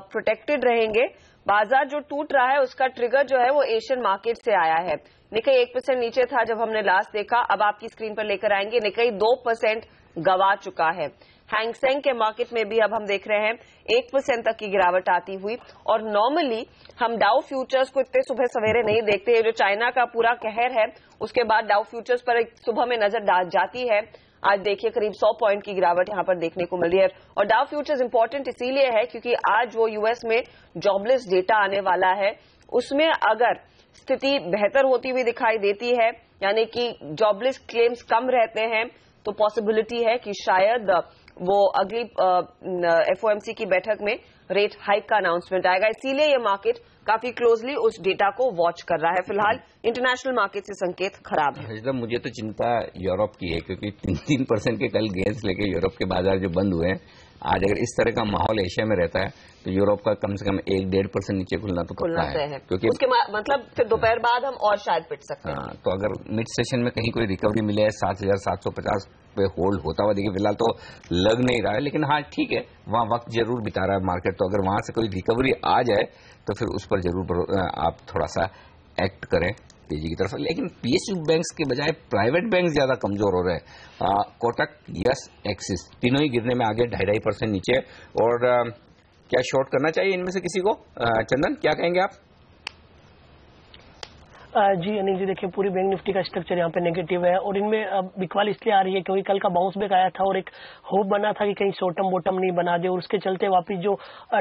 प्रोटेक्टेड रहेंगे। बाजार जो टूट रहा है उसका ट्रिगर जो है वो एशियन मार्केट से आया है। निकाई 1% नीचे था जब हमने लास्ट देखा, अब आपकी स्क्रीन पर लेकर आएंगे। निकाई 2% गवा चुका है। हैंग सेंग के मार्केट में भी अब हम देख रहे हैं 1% तक की गिरावट आती हुई। और नॉर्मली हम डाउ फ्यूचर्स को इतने सुबह सवेरे नहीं देखते। जो चाइना का पूरा कहर है उसके बाद डाउ फ्यूचर्स पर एक सुबह में नजर जाती है। आज देखिए करीब 100 पॉइंट की गिरावट यहां पर देखने को मिल रही है। और डाउ फ्यूचर्स इंपॉर्टेंट इसीलिए है क्योंकि आज वो यूएस में जॉबलेस डेटा आने वाला है। उसमें अगर स्थिति बेहतर होती हुई दिखाई देती है, यानी कि जॉबलेस क्लेम्स कम रहते हैं, तो पॉसिबिलिटी है कि शायद वो अगली एफओएमसी की बैठक में रेट हाइक का अनाउंसमेंट आएगा। इसीलिए ये मार्केट काफी क्लोजली उस डेटा को वॉच कर रहा है। फिलहाल इंटरनेशनल मार्केट से संकेत खराब है। मुझे तो चिंता यूरोप की है क्योंकि 3% के कल गेंस लेके यूरोप के बाजार जो बंद हुए हैं, आज अगर इस तरह का माहौल एशिया में रहता है तो यूरोप का कम से कम 1-1.5% नीचे खुलना तो पक्का है, क्योंकि उसके मतलब फिर दोपहर बाद हम और शायद पिट सकते हैं। हाँ, तो अगर मिड सेशन में कहीं कोई रिकवरी मिले 7,750 पे होल्ड होता हुआ देखिए, फिलहाल तो लग नहीं रहा है, लेकिन हाँ ठीक है, वहाँ वक्त जरूर बिता रहा है मार्केट। तो अगर वहां से कोई रिकवरी आ जाए तो फिर उस पर जरूर आप थोड़ा सा एक्ट करें तेजी की तरफ। लेकिन पीएसयू बैंक्स के बजाय प्राइवेट बैंक ज्यादा कमजोर हो रहे हैं। कोटक, यस, एक्सिस तीनों ही गिरने में आगे 2.5% नीचे। और क्या शॉर्ट करना चाहिए इनमें से किसी को? चंदन, क्या कहेंगे आप? जी अनिल जी, देखिए पूरी बैंक निफ्टी का स्ट्रक्चर यहाँ पे नेगेटिव है और इनमें बिकवाल इसलिए आ रही है क्योंकि कल का बाउंस बैक आया था और एक होप बना था कि कहीं शॉर्ट टर्म बॉटम नहीं बना दे, और उसके चलते वापस जो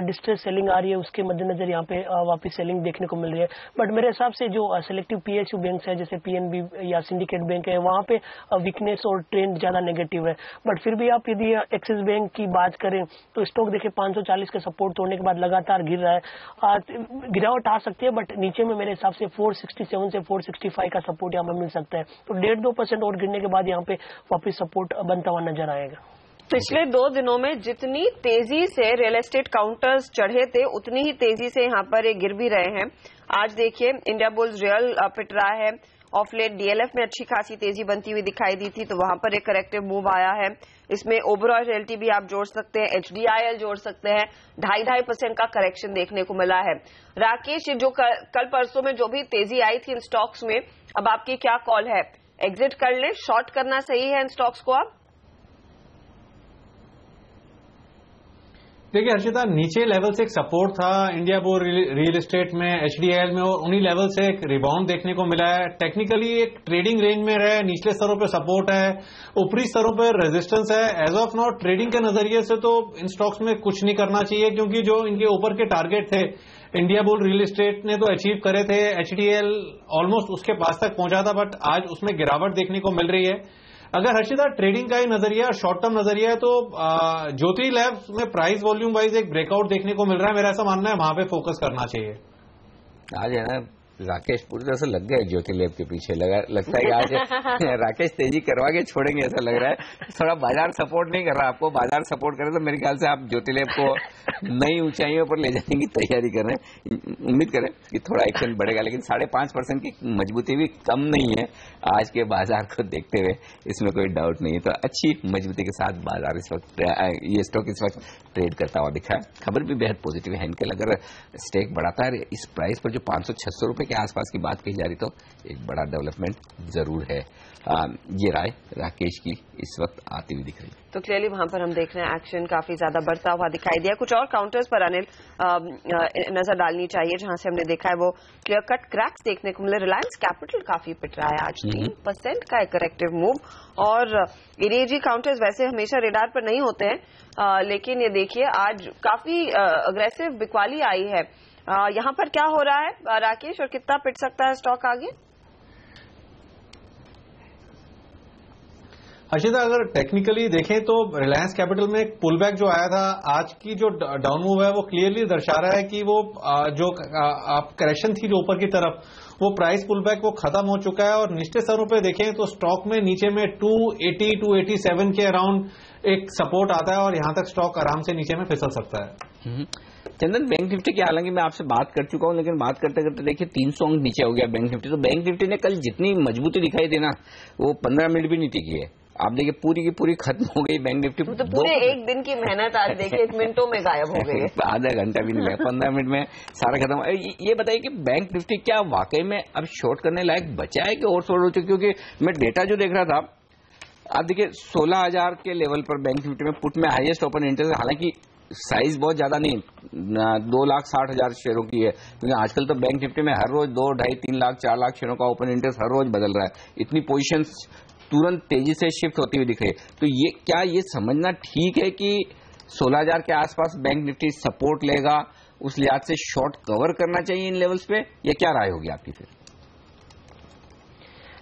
डिस्ट्रेस सेलिंग आ रही है उसके मद्देनजर यहाँ पे वापस सेलिंग देखने को मिल रही है। बट मेरे हिसाब से जो सिलेक्टिव पीएसयू बैंक है जैसे पीएनबी या सिंडिकेट बैंक है, वहाँ पे वीकनेस और ट्रेंड ज्यादा नेगेटिव है। बट फिर भी आप यदि एक्सिस बैंक की बात करें तो स्टॉक देखिए 540 के सपोर्ट तोड़ने के बाद लगातार गिर रहा है। गिरावट आ सकती है बट नीचे में मेरे हिसाब से 467 से 465 का सपोर्ट यहाँ पे मिल सकता है। तो 1.5-2% और गिरने के बाद यहाँ पे वापस सपोर्ट बनता हुआ नजर आएगा। पिछले 2 दिनों में जितनी तेजी से रियल एस्टेट काउंटर्स चढ़े थे उतनी ही तेजी से यहाँ पर ये गिर भी रहे हैं। आज देखिए इंडिया बुल्स रियल पिट रहा है। ऑफ लेट डीएलएफ में अच्छी खासी तेजी बनती हुई दिखाई दी थी, तो वहां पर एक करेक्टिव मूव आया है। इसमें ओबरॉय रियल्टी भी आप जोड़ सकते हैं, एचडीआईएल जोड़ सकते हैं। 2.5% का करेक्शन देखने को मिला है। राकेश, जो कल परसों में जो भी तेजी आई थी इन स्टॉक्स में, अब आपकी क्या कॉल है? एग्जिट कर लें, शॉर्ट करना सही है इन स्टॉक्स को? आप देखिए हर्षिता, नीचे लेवल से एक सपोर्ट था इंडिया बुल रियल एस्टेट में, एचडीआईएल में, और उन्हीं लेवल से एक रिबाउंड देखने को मिला है। टेक्निकली एक ट्रेडिंग रेंज में रहे, निचले स्तरों पे सपोर्ट है, ऊपरी स्तरों पे रेजिस्टेंस है। एज ऑफ नाउ ट्रेडिंग के नजरिए से तो इन स्टॉक्स में कुछ नहीं करना चाहिए, क्योंकि जो इनके ऊपर के टारगेट थे इंडिया बुल रियल एस्टेट ने तो अचीव करे थे, एचडीएल ऑलमोस्ट उसके पास तक पहुंचा था, बट आज उसमें गिरावट देखने को मिल रही है। अगर हर्षिता ट्रेडिंग का ही नजरिया, शॉर्ट टर्म नजरिया है, तो ज्योति लैब्स में प्राइस वॉल्यूम वाइज एक ब्रेकआउट देखने को मिल रहा है। मेरा ऐसा मानना है वहां पे फोकस करना चाहिए। आज है ना राकेश पूरी तरह से लग गए ज्योति लैब के पीछे। लगता है कि आज राकेश तेजी करवा के छोड़ेंगे ऐसा लग रहा है। थोड़ा बाजार सपोर्ट नहीं कर रहा आपको, बाजार सपोर्ट करे तो मेरे ख्याल से आप ज्योति लैब को नई ऊंचाइयों पर ले जाने की तैयारी कर रहे हैं। उम्मीद करें कि थोड़ा एक्शन बढ़ेगा, लेकिन 5.5% की मजबूती भी कम नहीं है आज के बाजार को देखते हुए, इसमें कोई डाउट नहीं है। तो अच्छी मजबूती के साथ बाजार इस वक्त, ये स्टॉक इस वक्त ट्रेड करता हुआ दिखा है। खबर भी बेहद पॉजिटिव है। हेंकेल अगर स्टेक बढ़ाता है इस प्राइस पर, जो 500-600 रुपए के आसपास की बात कही जा रही, तो एक बड़ा डेवलपमेंट जरूर है। ये राय राकेश की इस वक्त आती हुई दिख रही है। तो क्लियरली वहां पर हम देख रहे हैं एक्शन काफी ज्यादा बढ़ता हुआ दिखाई दिया। कुछ और काउंटर्स पर अनिल नजर डालनी चाहिए जहां से हमने देखा है वो क्लियर कट क्रैक्स देखने को मिले। रिलायंस कैपिटल काफी पिट रहा है आज, 3% का एक करेक्टिव मूव। और एडीएजी काउंटर्स वैसे हमेशा रेडार पर नहीं होते हैं, लेकिन ये देखिए आज काफी अग्रेसिव बिकवाली आई है। यहाँ पर क्या हो रहा है राकेश, और कितना पिट सकता है स्टॉक आगे? हर्षिता, अगर टेक्निकली देखें तो रिलायंस कैपिटल में एक पुल बैक जो आया था, आज की जो डाउन मूव है वो क्लियरली दर्शा रहा है कि वो जो करेक्शन थी जो ऊपर की तरफ, वो प्राइस पुल बैक वो खत्म हो चुका है। और निचले स्तरों पे देखें तो स्टॉक में नीचे में 280-287 के अराउंड एक सपोर्ट आता है और यहां तक स्टॉक आराम से नीचे में फिसल सकता है। चंदन, बैंक निफ्टी की हालांकि मैं आपसे बात कर चुका हूं, लेकिन बात करते करते देखिए 300 अंक नीचे हो गया बैंक निफ्टी। तो बैंक निफ्टी ने कल जितनी मजबूती दिखाई देना वो 15 मिनट भी नहीं टिकी है। आप देखिए पूरी की पूरी खत्म हो गई बैंक निफ्टी। तो पूरे एक दिन की मेहनत आज देखिए मिनटों में गायब हो गई है। आधा घंटा भी नहीं है, 15 मिनट में सारा खत्म। ये बताइए कि बैंक निफ्टी क्या वाकई में अब शॉर्ट करने लायक बचा है कि ओवर सोल्ड हो चुकी? क्योंकि मैं डेटा जो देख रहा था, आप देखिए 16,000 के लेवल पर बैंक निफ्टी में पुट में हाईएस्ट ओपन इंटरेस्ट, हालांकि साइज बहुत ज्यादा नहीं, 2,60,000 शेयरों की है, क्योंकि आजकल तो बैंक निफ्टी में हर रोज 2, 2.5, 3 लाख 4 लाख शेयरों का ओपन इंटरेस्ट हर रोज बदल रहा है। इतनी पोजीशंस तुरंत तेजी से शिफ्ट होती हुई दिख रही है। तो ये क्या ये समझना ठीक है कि 16,000 के आसपास बैंक निफ्टी सपोर्ट लेगा, उस लिहाज से शॉर्ट कवर करना चाहिए इन लेवल्स पे, या क्या राय होगी आपकी फिर?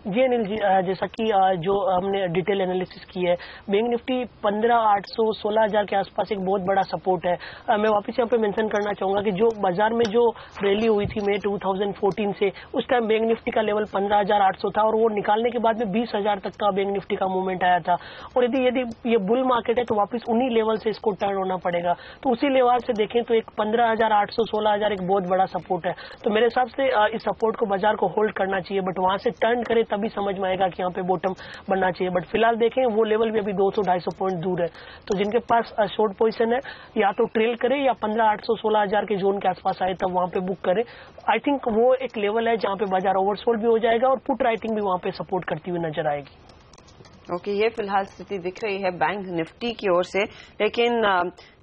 जी अनिल जी, जैसा कि जो हमने डिटेल एनालिसिस की है, बैंक निफ्टी 15,800 16,000 के आसपास एक बहुत बड़ा सपोर्ट है। मैं वापस यहाँ पे मेंशन करना चाहूंगा कि जो बाजार में जो रैली हुई थी मई 2014 से, उस टाइम बैंक निफ्टी का लेवल 15,800 था और वो निकालने के बाद में 20,000 तक का बैंक निफ्टी का मूवमेंट आया था। और यदि ये बुल मार्केट है तो वापस उन्हीं लेवल से इसको टर्न होना पड़ेगा। तो उसी लेवल से देखें तो एक 15,800 16,000 एक बहुत बड़ा सपोर्ट है। तो मेरे हिसाब से इस सपोर्ट को बाजार को होल्ड करना चाहिए, बट वहां से टर्न करे तभी समझ में आएगा कि यहाँ पे बॉटम बनना चाहिए। बट फिलहाल देखें वो लेवल भी अभी 200-250 पॉइंट दूर है। तो जिनके पास शॉर्ट पोजीशन है, या तो ट्रेल करे या 15,800 16,000 के जोन के आसपास आए तब वहां पे बुक करे। आई थिंक वो एक लेवल है जहां पे बाजार ओवरसोल्ड भी हो जाएगा और पुट राइटिंग भी वहां पे सपोर्ट करती हुई नजर आएगी। ओके, ये फिलहाल स्थिति दिख रही है बैंक निफ्टी की ओर से। लेकिन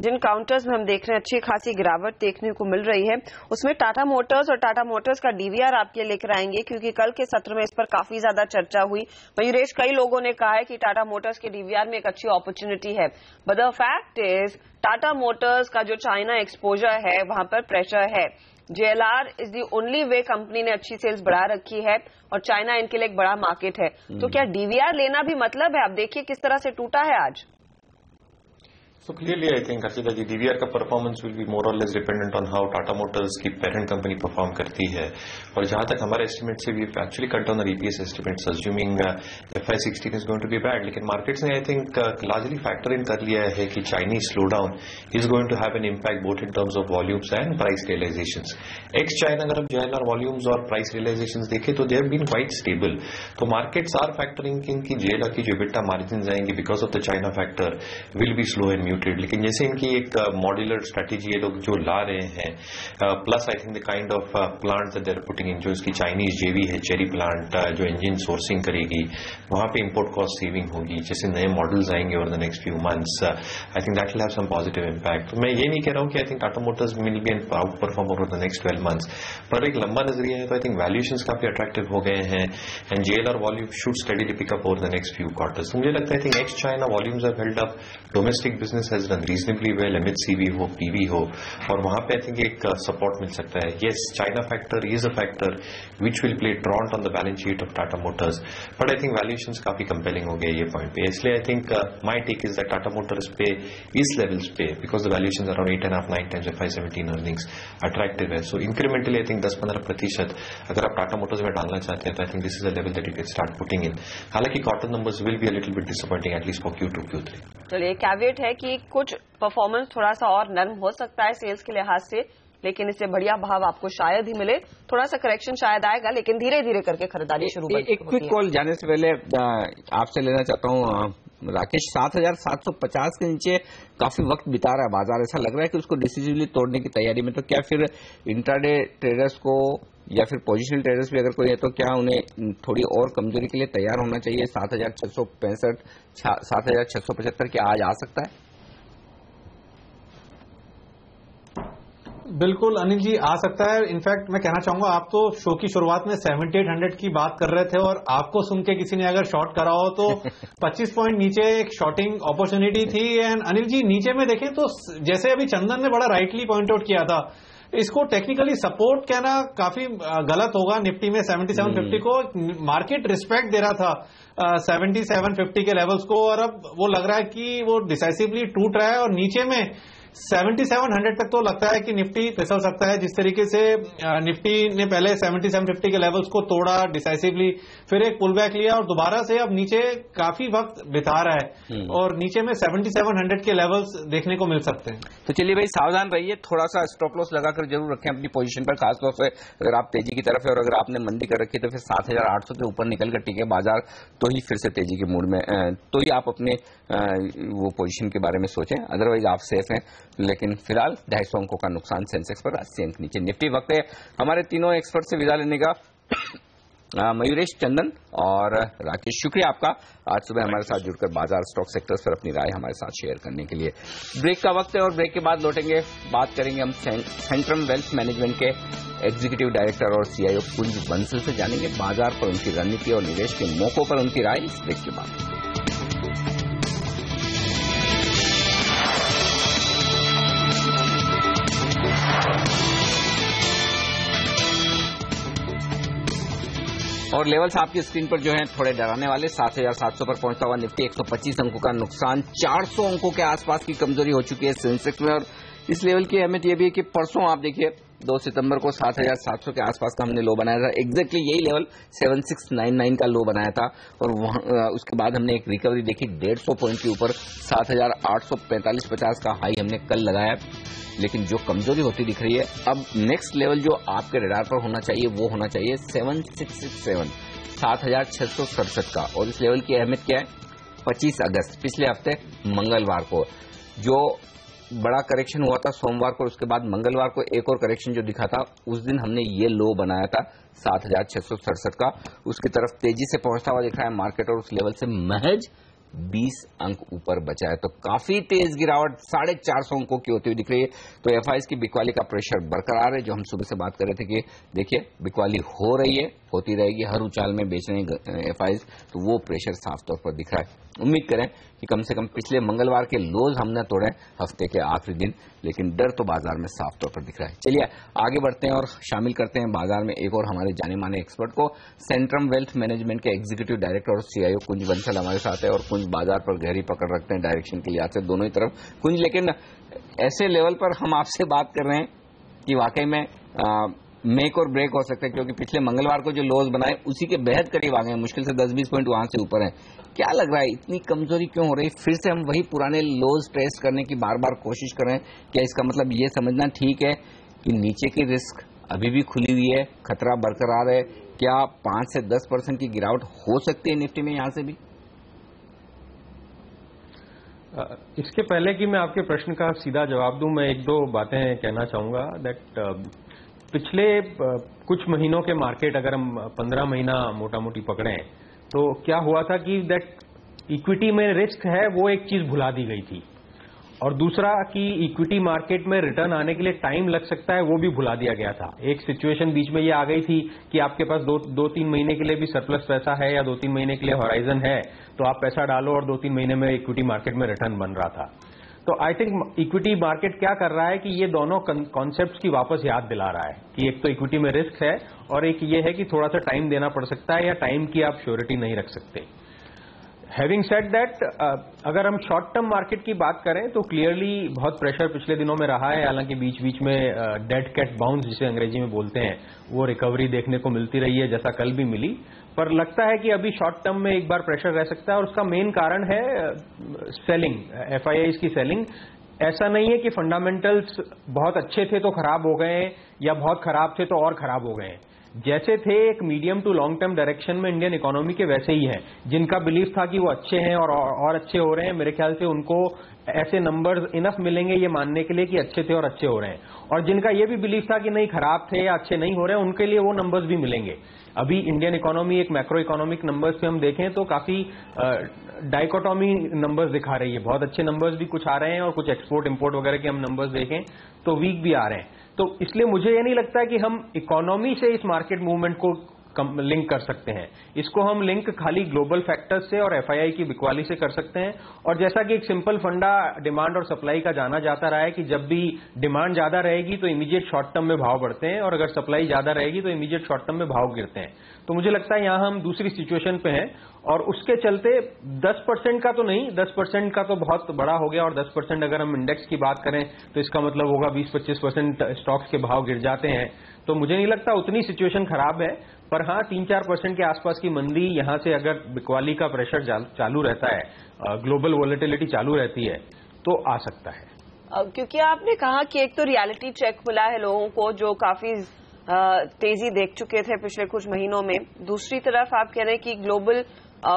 जिन काउंटर्स में हम देख रहे हैं अच्छी खासी गिरावट देखने को मिल रही है, उसमें टाटा मोटर्स और टाटा मोटर्स का डीवीआर आपके लेकर आएंगे, क्योंकि कल के सत्र में इस पर काफी ज्यादा चर्चा हुई। मयूरेश, कई लोगों ने कहा है कि टाटा मोटर्स के डीवीआर में एक अच्छी अपॉर्चुनिटी है, but the fact is Tata Motors का जो चाइना एक्सपोजर है वहां पर प्रेशर है। JLR is the only way company ने अच्छी सेल्स बढ़ा रखी है और चाइना इनके लिए एक बड़ा मार्केट है। तो क्या डीवीआर लेना भी मतलब है? आप देखिए किस तरह से टूटा है आज। So clearly, I think Harshita ji, DVR का performance will be more or less dependent on how Tata Motors की parent company perform करती है। और जहां तक हमारे estimate से we actually cut down our EPS estimates assuming FY16 is going to be bad, लेकिन markets ने I think largely factor in कर लिया है कि Chinese slowdown is going to have an impact both in terms of volumes and price realizations. Ex China अगर हम JLR volumes और price realizations देखें तो they have been quite stable. तो markets are factoring in कि JLR की जो EBITDA margins आएंगे because of the China factor will be slow and muted. लेकिन जैसे इनकी एक मॉड्यूलर स्ट्रेटेजी ये लोग जो ला रहे हैं, plus I think the kind of plants that they are putting in, जो इसकी चाइनीज जेवी है चेरी प्लांट जो इंजन सोर्सिंग करेगी, वहां पे इंपोर्ट कॉस्ट सेविंग होगी, जैसे नए मॉडल्स आएंगे over the next few months, I think that will have some positive impact. तो मैं ये नहीं कह रहा हूं कि I think Tata Motors will be an outperform over the next 12 months, पर एक लंबा नजरिया है तो आई थिंक वैल्यूएशंस काफी अट्रैक्टिव हो गए हैं and JLR volume should steadily pick up over the next few quarters. मुझे लगता है I think x China volumes have held up, domestic business has done reasonably well, MHCV हो, PV हो, और वहां पे आई थिंक एक सपोर्ट मिल सकता है। Yes, China factor is a factor which will play truant on the balance sheet of Tata Motors, but I think valuations काफी कंपेलिंग हो गए ये पॉइंट पे। इसलिए I think my take is that Tata Motors पे इस लेवल्स पे, because the valuations around 8.5-9 times FY17 earnings attractive है। सो इंक्रीमेंटली आई थिंक 10-15% अगर आप टाटा मोटर्स में डालना चाहते हैं तो I think this is a level that you can start putting in. हालांकि quarter numbers will be a little bit disappointing at least for Q2 Q3। चलिए, कैविएट है कि कुछ परफॉर्मेंस थोड़ा सा और नर्म हो सकता है सेल्स के लिहाज से, लेकिन इससे बढ़िया भाव आपको शायद ही मिले। थोड़ा सा करेक्शन शायद आएगा, लेकिन धीरे धीरे करके खरीदारी शुरू होगी। एक क्विक कॉल जाने से पहले आपसे लेना चाहता हूं राकेश, 7,750 के नीचे काफी वक्त बिता रहा है बाजार, ऐसा लग रहा है कि उसको डिसिसिवली तोड़ने की तैयारी में। तो क्या फिर इंट्राडे ट्रेडर्स को या फिर पोजिशनल ट्रेडर्स भी अगर कोई है तो क्या उन्हें थोड़ी और कमजोरी के लिए तैयार होना चाहिए? 7,665 7,675 क्या आज आ सकता है? बिल्कुल अनिल जी, आ सकता है। इनफैक्ट मैं कहना चाहूंगा, आप तो शो की शुरुआत में 7800 की बात कर रहे थे और आपको सुन के किसी ने अगर शॉर्ट करा हो तो 25 पॉइंट नीचे एक शॉर्टिंग अपॉर्चुनिटी थी। एंड अनिल जी, नीचे में देखें तो जैसे अभी चंदन ने बड़ा राइटली पॉइंट आउट किया था, इसको टेक्निकली सपोर्ट कहना काफी गलत होगा। निफ्टी में 7750 को मार्केट रिस्पेक्ट दे रहा था 7750 के लेवल्स को, और अब वो लग रहा है कि वो डिसाइसिवली टूट रहा है और नीचे में 7700 तक तो लगता है कि निफ्टी फिसल सकता है। जिस तरीके से निफ्टी ने पहले 7750 के लेवल्स को तोड़ा डिसाइसिवली, फिर एक पुल बैक लिया और दोबारा से अब नीचे काफी वक्त बिता रहा है और नीचे में 7700 के लेवल्स देखने को मिल सकते हैं। तो चलिए भाई, सावधान रहिए, थोड़ा सा स्टॉप लॉस लगाकर जरूर रखें अपनी पोजीशन पर, खासतौर से अगर आप तेजी की तरफ है और अगर आपने मंदी कर रखी है तो फिर 7800 के ऊपर निकल कर टिके बाजार तो ही फिर से तेजी के मूड में, तो ही आप अपने वो पोजीशन के बारे में सोचें, अदरवाइज आप सेफ हैं। लेकिन फिलहाल 250 अंकों का नुकसान, सेंसेक्स पर 80 अंक नीचे। निफ्टी वक्त है हमारे तीनों एक्सपर्ट से विदा लेने का। मयूरेश, चंदन और राकेश, शुक्रिया आपका आज सुबह हमारे साथ जुड़कर बाजार स्टॉक सेक्टर्स पर अपनी राय हमारे साथ शेयर करने के लिए। ब्रेक का वक्त है और ब्रेक के बाद लौटेंगे, बात करेंगे हम सेंट्रम वेल्थ मैनेजमेंट के एग्जीक्यूटिव डायरेक्टर और CIO कुंज बंसल से, जानेंगे बाजार पर उनकी रणनीति और निवेश के मौकों पर उनकी राय इस ब्रेक के बाद। और लेवल्स आपकी स्क्रीन पर जो है थोड़े डराने वाले, 7700 पर पहुंचता हुआ निफ्टी 125 अंकों का नुकसान, 400 अंकों के आसपास की कमजोरी हो चुकी है सेंसेक्स में। और इस लेवल की अहमियत यह भी है कि परसों आप देखिए 2 सितंबर को 7700 के आसपास का हमने लो बनाया था, एग्जैक्टली यही लेवल 7699 का लो बनाया था और उसके बाद हमने एक रिकवरी देखी 150 पॉइंट के ऊपर, 7845-50 का हाई हमने कल लगाया। लेकिन जो कमजोरी होती दिख रही है, अब नेक्स्ट लेवल जो आपके रडार पर होना चाहिए वो होना चाहिए 7667, 7667 का। और इस लेवल की अहमियत क्या है? 25 अगस्त पिछले हफ्ते मंगलवार को जो बड़ा करेक्शन हुआ था सोमवार को, उसके बाद मंगलवार को एक और करेक्शन जो दिखा था, उस दिन हमने ये लो बनाया था 7667 का। उसकी तरफ तेजी से पहुंचता हुआ दिख रहा है मार्केट और उस लेवल से महज 20 अंक ऊपर बचा है, तो काफी तेज गिरावट 450 अंकों की होती हुई दिख रही है। तो एफआईज की बिकवाली का प्रेशर बरकरार है, जो हम सुबह से बात कर रहे थे कि देखिए बिकवाली हो रही है, होती रहेगी, हर उछाल में बेच रहे हैं एफआईज, तो वो प्रेशर साफ तौर पर दिख रहा है। उम्मीद करें कि कम से कम पिछले मंगलवार के लोज हमने तोड़े हफ्ते के आखिरी दिन, लेकिन डर तो बाजार में साफ तौर पर दिख रहा है। चलिए आगे बढ़ते हैं और शामिल करते हैं बाजार में एक और हमारे जाने माने एक्सपर्ट को। सेंट्रम वेल्थ मैनेजमेंट के एग्जीक्यूटिव डायरेक्टर और CIO कुंज बंसल हमारे साथ है और कुंज बाजार पर गहरी पकड़ रखते हैं डायरेक्शन के लिहाज से दोनों ही तरफ। कुंज, लेकिन ऐसे लेवल पर हम आपसे बात कर रहे हैं कि वाकई में मेक और ब्रेक हो सकता है, क्योंकि पिछले मंगलवार को जो लोज बनाए उसी के बेहद करीब आ गए, मुश्किल से 10-20 पॉइंट वहां से ऊपर है। क्या लग रहा है, इतनी कमजोरी क्यों हो रही? फिर से हम वही पुराने लोज टेस्ट करने की बार बार कोशिश कर रहे हैं? क्या इसका मतलब ये समझना ठीक है कि नीचे की रिस्क अभी भी खुली हुई है, खतरा बरकरार है? क्या 5 से 10% की गिरावट हो सकती है निफ्टी में यहां से भी? इसके पहले कि मैं आपके प्रश्न का सीधा जवाब दूं, मैं एक दो बातें कहना चाहूंगा। दैट पिछले कुछ महीनों के मार्केट अगर हम 15 महीना मोटा मोटी पकड़ें तो क्या हुआ था कि दैट इक्विटी में रिस्क है वो एक चीज भुला दी गई थी, और दूसरा कि इक्विटी मार्केट में रिटर्न आने के लिए टाइम लग सकता है वो भी भुला दिया गया था। एक सिचुएशन बीच में ये आ गई थी कि आपके पास 2-3 महीने के लिए भी सरप्लस पैसा है या 2-3 महीने के लिए हॉराइजन है, तो आप पैसा डालो और 2-3 महीने में इक्विटी मार्केट में रिटर्न बन रहा था। तो आई थिंक इक्विटी मार्केट क्या कर रहा है कि ये दोनों कॉन्सेप्ट्स की वापस याद दिला रहा है कि एक तो इक्विटी में रिस्क है और एक ये है कि थोड़ा सा टाइम देना पड़ सकता है या टाइम की आप श्योरिटी नहीं रख सकते। हैविंग सेड दैट, अगर हम शॉर्ट टर्म मार्केट की बात करें तो क्लियरली बहुत प्रेशर पिछले दिनों में रहा है, हालांकि बीच बीच में डेड कैट बाउंस जिसे अंग्रेजी में बोलते हैं वो रिकवरी देखने को मिलती रही है, जैसा कल भी मिली, पर लगता है कि अभी शॉर्ट टर्म में एक बार प्रेशर रह सकता है और उसका मेन कारण है सेलिंग, एफआईआईज की सेलिंग। ऐसा नहीं है कि फंडामेंटल्स बहुत अच्छे थे तो खराब हो गए या बहुत खराब थे तो और खराब हो गए। जैसे थे एक medium to long term direction में इंडियन इकोनॉमी के, वैसे ही है। जिनका बिलीफ था कि वो अच्छे हैं और अच्छे हो रहे हैं, मेरे ख्याल से उनको ऐसे नंबर्स इनफ मिलेंगे ये मानने के लिए कि अच्छे थे और अच्छे हो रहे हैं, और जिनका ये भी बिलीफ था कि नहीं खराब थे या अच्छे नहीं हो रहे हैं, उनके लिए वो नंबर्स भी मिलेंगे। अभी इंडियन इकोनॉमी एक मैक्रो इकोनॉमिक नंबर्स पे हम देखें तो काफी डाइकोटॉमी नंबर्स दिखा रही है, बहुत अच्छे नंबर्स भी कुछ आ रहे हैं और कुछ एक्सपोर्ट इंपोर्ट वगैरह के हम नंबर्स देखें तो वीक भी आ रहे हैं। तो इसलिए मुझे ये नहीं लगता है कि हम इकोनॉमी से इस मार्केट मूवमेंट को लिंक कर सकते हैं। इसको हम लिंक खाली ग्लोबल फैक्टर्स से और एफआईआई की बिकवाली से कर सकते हैं। और जैसा कि एक सिंपल फंडा डिमांड और सप्लाई का जाना जाता रहा है कि जब भी डिमांड ज्यादा रहेगी तो इमीडिएट शॉर्ट टर्म में भाव बढ़ते हैं और अगर सप्लाई ज्यादा रहेगी तो इमीडिएट शॉर्ट टर्म में भाव गिरते हैं। तो मुझे लगता है यहां हम दूसरी सिचुएशन पे हैं और उसके चलते 10% का तो नहीं, 10% का तो बहुत बड़ा हो गया, और 10% अगर हम इंडेक्स की बात करें तो इसका मतलब होगा 20-25% स्टॉक्स के भाव गिर जाते हैं। तो मुझे नहीं लगता उतनी सिचुएशन खराब है, पर हाँ 3-4% के आसपास की मंदी, यहां से अगर बिकवाली का प्रेशर चालू रहता है, ग्लोबल वॉलेटिलिटी चालू रहती है, तो आ सकता है। क्योंकि आपने कहा कि एक तो रियलिटी चेक मिला है लोगों को जो काफी तेजी देख चुके थे पिछले कुछ महीनों में, दूसरी तरफ आप कह रहे हैं कि ग्लोबल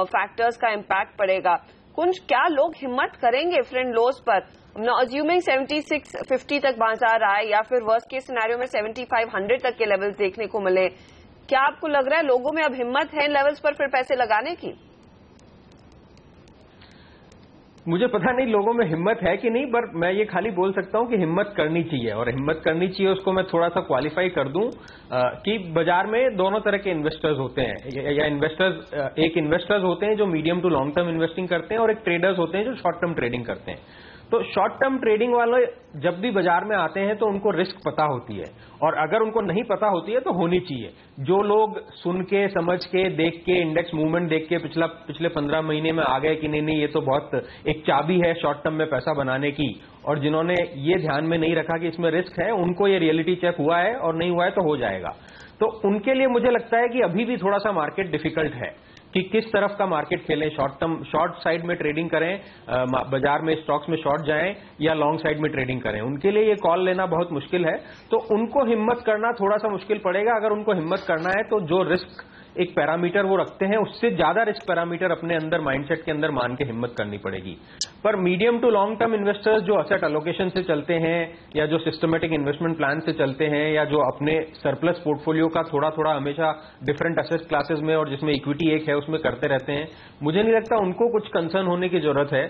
फैक्टर्स का इम्पैक्ट पड़ेगा। कुंज, क्या लोग हिम्मत करेंगे फ्रेंड लोज पर? अज्यूमिंग 7650 तक बाजार आए या फिर वर्स्ट केस सिनेरियो में 7500 तक के लेवल्स देखने को मिले, क्या आपको लग रहा है लोगों में अब हिम्मत है इन लेवल्स पर फिर पैसे लगाने की? मुझे पता नहीं लोगों में हिम्मत है कि नहीं, पर मैं ये खाली बोल सकता हूं कि हिम्मत करनी चाहिए, और हिम्मत करनी चाहिए उसको मैं थोड़ा सा क्वालिफाई कर दूं कि बाजार में दोनों तरह के इन्वेस्टर्स होते हैं, या इन्वेस्टर्स, एक इन्वेस्टर्स होते हैं जो medium to long term investing करते हैं, और एक ट्रेडर्स होते हैं जो शॉर्ट टर्म ट्रेडिंग करते हैं। तो शॉर्ट टर्म ट्रेडिंग वाले जब भी बाजार में आते हैं तो उनको रिस्क पता होती है, और अगर उनको नहीं पता होती है तो होनी चाहिए। जो लोग सुन के, समझ के, देख के, इंडेक्स मूवमेंट देख के पिछले 15 महीने में आ गए कि नहीं ये तो बहुत एक चाबी है शॉर्ट टर्म में पैसा बनाने की, और जिन्होंने ये ध्यान में नहीं रखा कि इसमें रिस्क है, उनको ये रियलिटी चेक हुआ है और नहीं हुआ है तो हो जाएगा। तो उनके लिए मुझे लगता है कि अभी भी थोड़ा सा मार्केट डिफिकल्ट है कि किस तरफ का मार्केट खेलें, शॉर्ट साइड में ट्रेडिंग करें, बाजार में स्टॉक्स में शॉर्ट जाएं, या लॉन्ग साइड में ट्रेडिंग करें। उनके लिए ये कॉल लेना बहुत मुश्किल है, तो उनको हिम्मत करना थोड़ा सा मुश्किल पड़ेगा। अगर उनको हिम्मत करना है तो जो रिस्क एक पैरामीटर वो रखते हैं उससे ज्यादा रिस्क पैरामीटर अपने अंदर, माइंडसेट के अंदर मान के हिम्मत करनी पड़ेगी। पर medium to long term investors जो असेट एलोकेशन से चलते हैं, या जो सिस्टमेटिक इन्वेस्टमेंट प्लान से चलते हैं, या जो अपने सरप्लस पोर्टफोलियो का थोड़ा थोड़ा हमेशा डिफरेंट असेट क्लासेस में और जिसमें इक्विटी एक है उसमें करते रहते हैं, मुझे नहीं लगता उनको कुछ कंसर्न होने की जरूरत है।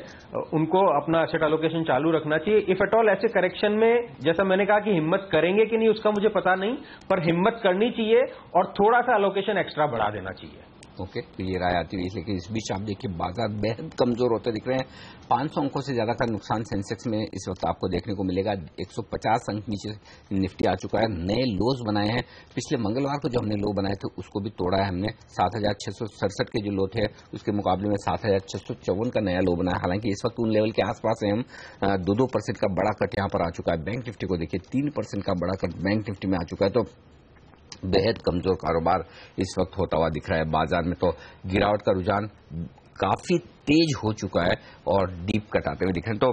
उनको अपना असेट एलोकेशन चालू रखना चाहिए। इफ एट ऑल ऐसे करेक्शन में, जैसा मैंने कहा कि हिम्मत करेंगे कि नहीं उसका मुझे पता नहीं, पर हिम्मत करनी चाहिए और थोड़ा सा एलोकेशन एक्स्ट्रा बढ़ा देना चाहिए। ओके, तो ये राय आती हुई, लेकिन इस बीच आप देखिए बाजार बेहद कमजोर होते दिख रहे हैं। 500 अंकों से ज्यादा का नुकसान सेंसेक्स में इस वक्त आपको देखने को मिलेगा। 150 अंक नीचे निफ्टी आ चुका है। नए लोज बनाए हैं। पिछले मंगलवार को जो हमने लो बनाए थे उसको भी तोड़ा है हमने। 7667 के जो लो थे उसके मुकाबले में 7654 का नया लो बनाया। हालांकि इस वक्त उन लेवल के आसपास है हम। 2% का बड़ा कट यहाँ पर आ चुका है। बैंक निफ्टी को देखिए 3% का बड़ा कट बैंक निफ्टी में आ चुका है। तो बेहद कमजोर कारोबार इस वक्त होता हुआ दिख रहा है बाजार में। तो गिरावट का रुझान काफी तेज हो चुका है और डीप कट आते हुए दिख रहे हैं। तो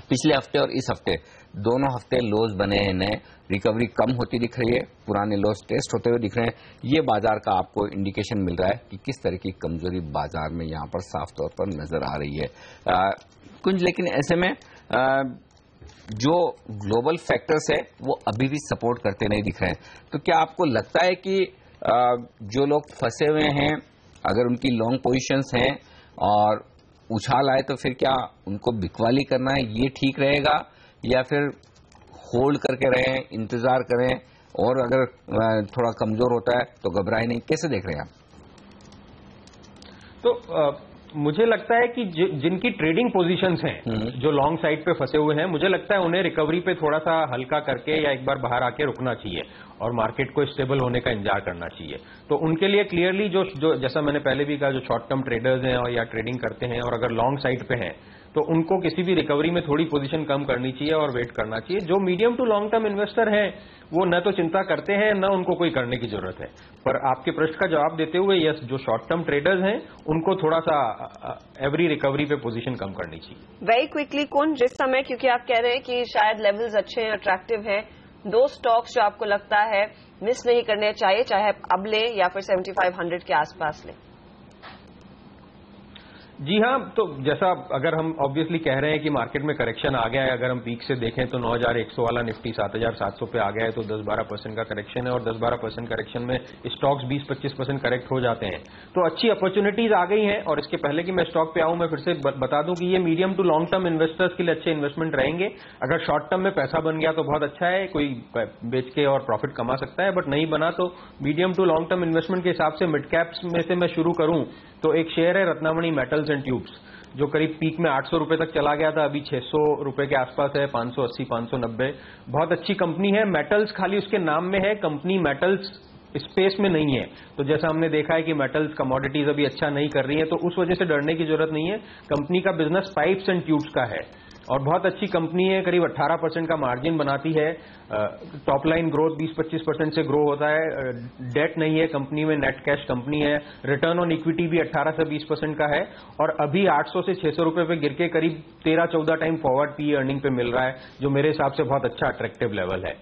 पिछले हफ्ते और इस हफ्ते दोनों हफ्ते लोज बने हैं नए। रिकवरी कम होती दिख रही है, पुराने लोज टेस्ट होते हुए दिख रहे हैं। ये बाजार का आपको इंडिकेशन मिल रहा है कि किस तरह की कमजोरी बाजार में यहां पर साफ तौर पर नजर आ रही है। कुंज, लेकिन ऐसे में जो ग्लोबल फैक्टर्स है वो अभी भी सपोर्ट करते नहीं दिख रहे हैं। तो क्या आपको लगता है कि जो लोग फंसे हुए हैं, अगर उनकी लॉन्ग पोजीशंस हैं और उछाल आए तो फिर क्या उनको बिकवाली करना है, ये ठीक रहेगा, या फिर होल्ड करके रहें, इंतजार करें, और अगर थोड़ा कमजोर होता है तो घबराए नहीं? कैसे देख रहे हैं आप? तो मुझे लगता है कि जिनकी ट्रेडिंग पोजीशंस हैं, जो लॉन्ग साइड पे फंसे हुए हैं, मुझे लगता है उन्हें रिकवरी पे थोड़ा सा हल्का करके या एक बार बाहर आके रुकना चाहिए और मार्केट को स्टेबल होने का इंतजार करना चाहिए। तो उनके लिए क्लियरली जो जैसा मैंने पहले भी कहा, जो शॉर्ट टर्म ट्रेडर्स हैं और या ट्रेडिंग करते हैं और अगर लॉन्ग साइड पे हैं, तो उनको किसी भी रिकवरी में थोड़ी पोजीशन कम करनी चाहिए और वेट करना चाहिए। जो medium to long term investor हैं वो न तो चिंता करते हैं, न उनको कोई करने की जरूरत है। पर आपके प्रश्न का जवाब देते हुए, यस, जो शॉर्ट टर्म ट्रेडर्स हैं उनको थोड़ा सा एवरी रिकवरी पे पोजीशन कम करनी चाहिए। वेरी क्विकली कौन, जिस समय, क्योंकि आप कह रहे हैं कि शायद लेवल्स अच्छे हैं, अट्रैक्टिव हैं, 2 स्टॉक्स जो आपको लगता है मिस नहीं करने चाहिए, चाहे अब ले या फिर 7500 के आसपास ले? जी हाँ, तो जैसा अगर हम ऑब्वियसली कह रहे हैं कि मार्केट में करेक्शन आ गया है, अगर हम पीक से देखें तो 9100 वाला निफ्टी 7700 पे आ गया है, तो 10-12% का करेक्शन है, और 10-12% करेक्शन में स्टॉक्स 20-25% करेक्ट हो जाते हैं। तो अच्छी अपॉर्चुनिटीज आ गई हैं। और इसके पहले कि मैं स्टॉक पे आऊं, मैं फिर से बता दूं कि ये medium to long term investors के लिए अच्छे इन्वेस्टमेंट रहेंगे। अगर शॉर्ट टर्म में पैसा बन गया तो बहुत अच्छा है, कोई बेच के और प्रॉफिट कमा सकता है, बट नहीं बना तो medium to long term investment के हिसाब से मिड कैप्स में से मैं शुरू करूं तो एक शेयर है रत्नामणि मेटल्स एंड ट्यूब्स, जो करीब पीक में 800 रुपए तक चला गया था, अभी 600 रुपए के आसपास है, 580-590। बहुत अच्छी कंपनी है। मेटल्स खाली उसके नाम में है, कंपनी मेटल्स स्पेस में नहीं है। तो जैसा हमने देखा है कि मेटल्स कमोडिटीज अभी अच्छा नहीं कर रही है, तो उस वजह से डरने की जरूरत नहीं है। कंपनी का बिजनेस पाइप्स एंड ट्यूब्स का है और बहुत अच्छी कंपनी है, करीब 18% का मार्जिन बनाती है, टॉप लाइन ग्रोथ 20-25% से ग्रो होता है, डेट नहीं है कंपनी में, नेट कैश कंपनी है, रिटर्न ऑन इक्विटी भी 18 से 20% का है और अभी 800 से 600 रुपए पे गिर के करीब 13-14 टाइम फॉरवर्ड पी अर्निंग पे मिल रहा है, जो मेरे हिसाब से बहुत अच्छा अट्रैक्टिव लेवल है।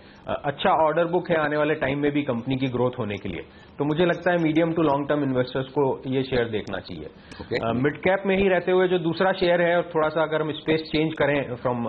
अच्छा ऑर्डर बुक है आने वाले टाइम में भी कंपनी की ग्रोथ होने के लिए, तो मुझे लगता है medium to long term investors को ये शेयर देखना चाहिए। मिड कैप में ही रहते हुए जो दूसरा शेयर है, और थोड़ा सा अगर हम स्पेस चेंज करें फ्रॉम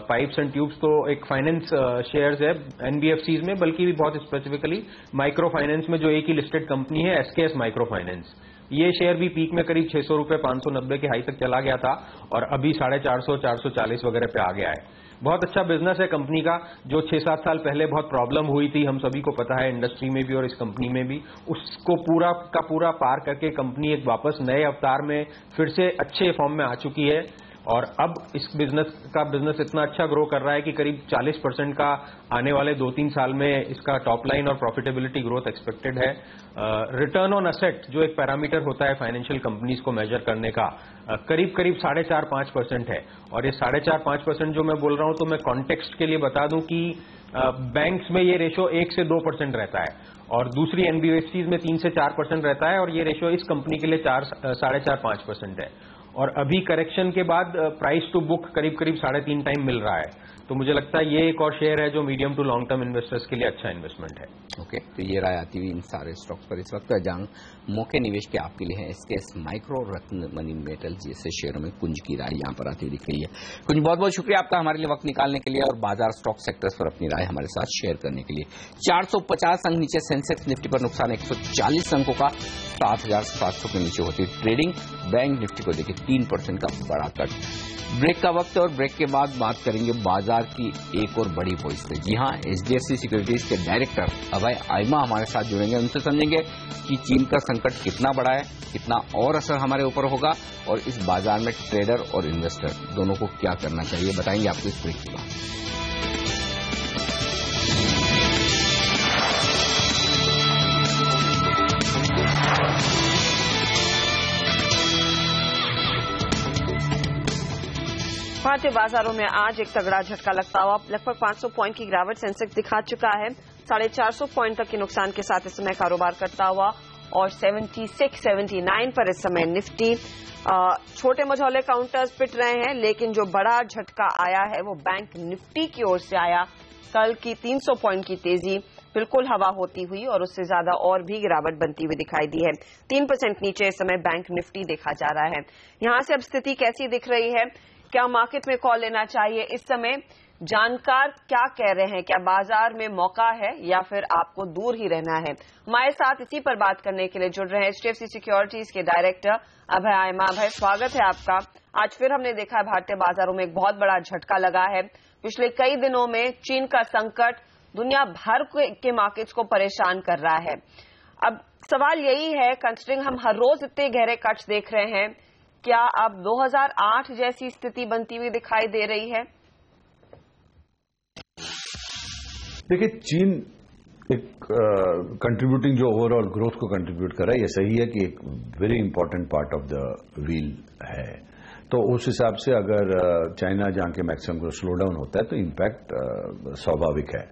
पाइप्स एंड ट्यूब्स, तो एक फाइनेंस शेयर्स है एनबीएफसीज में, बल्कि भी बहुत स्पेसिफिकली माइक्रो फाइनेंस में जो एक ही लिस्टेड कंपनी है एसकेएस माइक्रो फाइनेंस। ये शेयर भी पीक में करीब 600 रुपए 590 के हाई तक चला गया था और अभी 450 440 वगैरह पे आ गया है। बहुत अच्छा बिजनेस है कंपनी का, जो 6-7 साल पहले बहुत प्रॉब्लम हुई थी, हम सभी को पता है, इंडस्ट्री में भी और इस कंपनी में भी, उसको पूरा का पूरा पार करके कंपनी एक वापस नए अवतार में फिर से अच्छे फॉर्म में आ चुकी है और अब इस बिजनेस इतना अच्छा ग्रो कर रहा है कि करीब 40% का आने वाले 2-3 साल में इसका टॉप लाइन और प्रॉफिटेबिलिटी ग्रोथ एक्सपेक्टेड है। रिटर्न ऑन असेट जो एक पैरामीटर होता है फाइनेंशियल कंपनीज को मेजर करने का, करीब 4.5-5% है और ये 4.5-5% जो मैं बोल रहा हूं, तो मैं कॉन्टेक्स्ट के लिए बता दूं कि बैंक्स में ये रेशो 1 से 2% रहता है और दूसरी एनबीएफसीज में 3 से 4% रहता है और ये रेशो इस कंपनी के लिए 4.5-5% है और अभी करेक्शन के बाद प्राइस टू बुक करीब 3.5 टाइम मिल रहा है। तो मुझे लगता है ये एक और शेयर है जो medium to long term investors के लिए अच्छा इन्वेस्टमेंट है। ओके, तो ये राय आती हुई इन सारे स्टॉक्स पर इस वक्त जहां मौके निवेश के आपके लिए है एसकेएस माइक्रो, रत्न मनी मेटल जैसे शेयरों में कुंज की राय यहाँ पर आती हुई दिख रही है। कुंज, बहुत बहुत शुक्रिया आपका हमारे लिए वक्त निकालने के लिए और बाजार स्टॉक सेक्टर्स पर अपनी राय हमारे साथ शेयर करने के लिए। 450 अंक नीचे सेंसेक्स निफ्टी पर नुकसान 140 अंकों का, 7,700 के नीचे होती ट्रेडिंग। बैंक निफ्टी को देखिए 3% का बड़ा कट। ब्रेक का वक्त और ब्रेक के बाद बात करेंगे बाजार की एक और बड़ी वॉइस पे। जी हां, एचडीएफसी सिक्योरिटीज के डायरेक्टर अभय आयमा हमारे साथ जुड़ेंगे, उनसे समझेंगे कि चीन का संकट कितना बड़ा है, कितना और असर हमारे ऊपर होगा और इस बाजार में ट्रेडर और इन्वेस्टर दोनों को क्या करना चाहिए, बताएंगे आपको इस ब्रेक के बाद। भारतीय बाजारों में आज एक तगड़ा झटका लगता हुआ लगभग 500 पॉइंट की गिरावट सेंसेक्स दिखा चुका है। 450 पॉइंट तक के नुकसान के साथ इस समय कारोबार करता हुआ और 76-79 पर इस समय निफ्टी। छोटे मझौले काउंटर्स पिट रहे हैं, लेकिन जो बड़ा झटका आया है वो बैंक निफ्टी की ओर से आया। कल की 300 पॉइंट की तेजी बिल्कुल हवा होती हुई और उससे ज्यादा और भी गिरावट बनती हुई दिखाई दी है। 3% नीचे इस समय बैंक निफ्टी देखा जा रहा है। यहां से अब स्थिति कैसी दिख रही है, क्या मार्केट में कॉल लेना चाहिए, इस समय जानकार क्या कह रहे हैं, क्या बाजार में मौका है या फिर आपको दूर ही रहना है। हमारे साथ इसी पर बात करने के लिए जुड़ रहे हैं एचडीएफसी सिक्योरिटीज के डायरेक्टर अभय आयमा। अभय, स्वागत है आपका। आज फिर हमने देखा है भारतीय बाजारों में एक बहुत बड़ा झटका लगा है। पिछले कई दिनों में चीन का संकट दुनिया भर के मार्केट्स को परेशान कर रहा है। अब सवाल यही है, कंसिडरिंग हम हर रोज इतने गहरे कट्स देख रहे हैं, क्या अब 2008 जैसी स्थिति बनती हुई दिखाई दे रही है? देखिए, चीन एक कंट्रीब्यूटिंग जो ओवरऑल ग्रोथ को कंट्रीब्यूट कर रहा है, ये सही है कि एक very important part of the wheel है। तो उस हिसाब से अगर चाइना जहां के मैक्सिमम ग्रोथ स्लो डाउन होता है तो इम्पैक्ट स्वाभाविक है।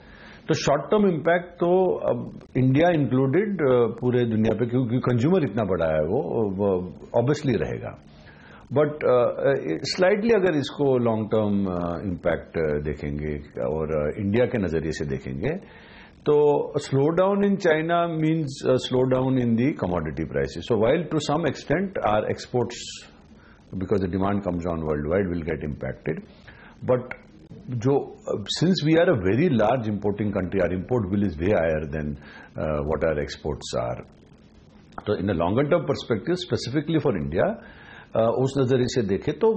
तो शॉर्ट टर्म इम्पैक्ट तो अब इंडिया इंक्लूडेड पूरे दुनिया पे, क्योंकि कंज्यूमर इतना बड़ा है वो ऑब्वियसली रहेगा। बट स्लाइडली अगर इसको लॉन्ग टर्म इम्पैक्ट देखेंगे और इंडिया के नजरिए से देखेंगे तो slow down in China means slow down in the commodity prices. So while to some extent our exports, because the demand comes on world wide, will get impacted. But जो since we are a very large importing country, our import bill is way higher than what our exports are. तो in a longer term perspective specifically for India उस नजरिए से देखें तो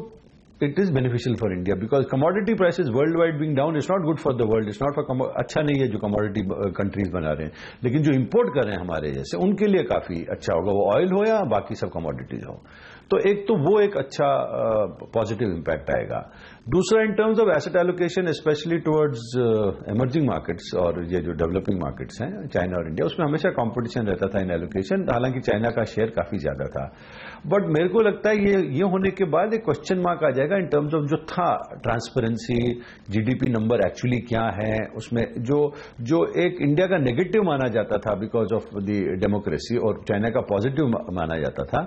it is beneficial for India, because commodity prices world wide being down is not good for the world, it's not for, अच्छा नहीं है जो कमोडिटी कंट्रीज बना रहे हैं, लेकिन जो इंपोर्ट कर रहे हैं हमारे जैसे उनके लिए काफी अच्छा होगा, वो ऑयल हो या बाकी सब कमोडिटीज हो। तो एक तो वो एक अच्छा पॉजिटिव इम्पैक्ट आएगा। दूसरा, इन terms of asset allocation specially towards emerging markets और ये जो डेवलपिंग मार्केट्स हैं चाइना और इंडिया, उसमें हमेशा कंपटीशन रहता था इन एलोकेशन, हालांकि चाइना का शेयर काफी ज्यादा था। बट मेरे को लगता है ये होने के बाद एक क्वेश्चन मार्क आ जाएगा इन टर्म्स ऑफ जो था ट्रांसपेरेंसी, जीडीपी नंबर एक्चुअली क्या है, उसमें जो एक इंडिया का नेगेटिव माना जाता था बिकॉज ऑफ द डेमोक्रेसी और चाइना का पॉजिटिव माना जाता था,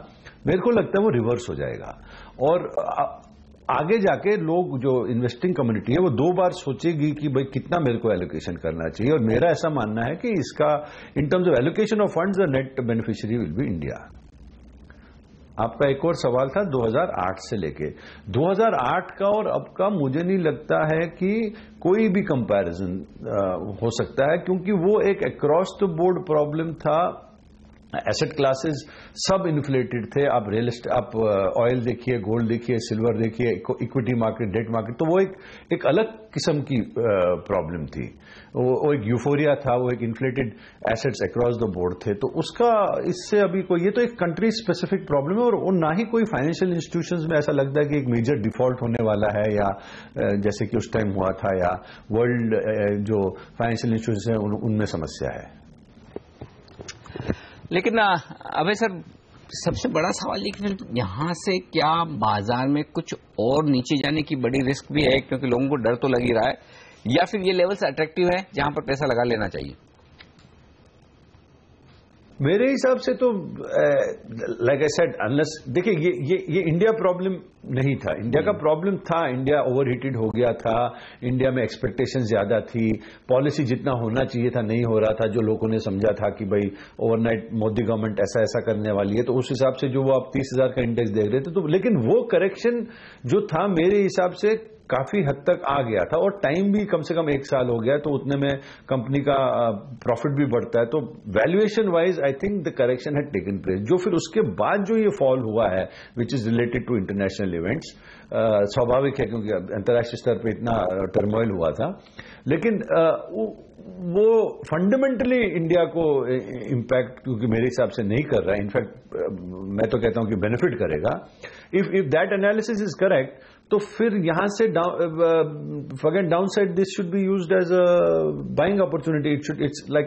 मेरे को लगता है वो रिवर्स हो जाएगा। और आगे जाके लोग, जो इन्वेस्टिंग कम्युनिटी है, वो 2 बार सोचेगी कि भाई कितना मेरे को एलोकेशन करना चाहिए। और मेरा ऐसा मानना है कि इसका इन terms of allocation of funds the net beneficiary will be India. आपका एक और सवाल था 2008 से लेके 2008 का और अब का, मुझे नहीं लगता है कि कोई भी कंपैरिजन हो सकता है, क्योंकि वो एक अक्रॉस द बोर्ड प्रॉब्लम था। एसेट क्लासेस सब इन्फ्लेटेड थे। आप रियल एस्टेट, आप ऑयल देखिए, गोल्ड देखिए, सिल्वर देखिए, इक्विटी मार्केट, डेट मार्केट, तो वो एक अलग किस्म की प्रॉब्लम थी। वो एक यूफोरिया था, वो एक inflated assets across the board थे। तो उसका इससे अभी कोई, ये तो एक कंट्री स्पेसिफिक प्रॉब्लम है और ना ही कोई फाइनेंशियल इंस्टीट्यूशंस में ऐसा लगता है कि एक मेजर डिफॉल्ट होने वाला है, या जैसे कि उस टाइम हुआ था, या वर्ल्ड जो फाइनेंशियल इंस्टीट्यूशंस हैं उनमें समस्या है। लेकिन अभय सर, सबसे बड़ा सवाल ये कि यहां से क्या बाजार में कुछ और नीचे जाने की बड़ी रिस्क भी है, क्योंकि लोगों को डर तो लग ही रहा है, या फिर ये लेवल्स अट्रैक्टिव है जहां पर पैसा लगा लेना चाहिए? मेरे हिसाब से तो लाइक आई सेड, अनलेस, देखिए ये इंडिया प्रॉब्लम नहीं था। इंडिया का प्रॉब्लम था, इंडिया ओवरहीटेड हो गया था, इंडिया में एक्सपेक्टेशन ज्यादा थी, पॉलिसी जितना होना चाहिए था नहीं हो रहा था। जो लोगों ने समझा था कि भाई ओवरनाइट मोदी गवर्नमेंट ऐसा ऐसा करने वाली है, तो उस हिसाब से जो वो आप 30,000 का इंडेक्स देख रहे थे, तो लेकिन वो करेक्शन जो था मेरे हिसाब से काफी हद तक आ गया था, और टाइम भी कम से कम 1 साल हो गया, तो उतने में कंपनी का प्रॉफिट भी बढ़ता है। तो valuation wise I think the correction had taken place. जो फिर उसके बाद जो ये फॉल हुआ है which is related to international events, स्वाभाविक है क्योंकि अंतर्राष्ट्रीय स्तर पे इतना टर्मोइल हुआ था, लेकिन वो फंडामेंटली इंडिया को इम्पैक्ट क्योंकि मेरे हिसाब से नहीं कर रहा है। इनफैक्ट मैं तो कहता हूं कि बेनिफिट करेगा। If that analysis is correct, तो फिर यहां से downside this should be used as a buying opportunity. It's like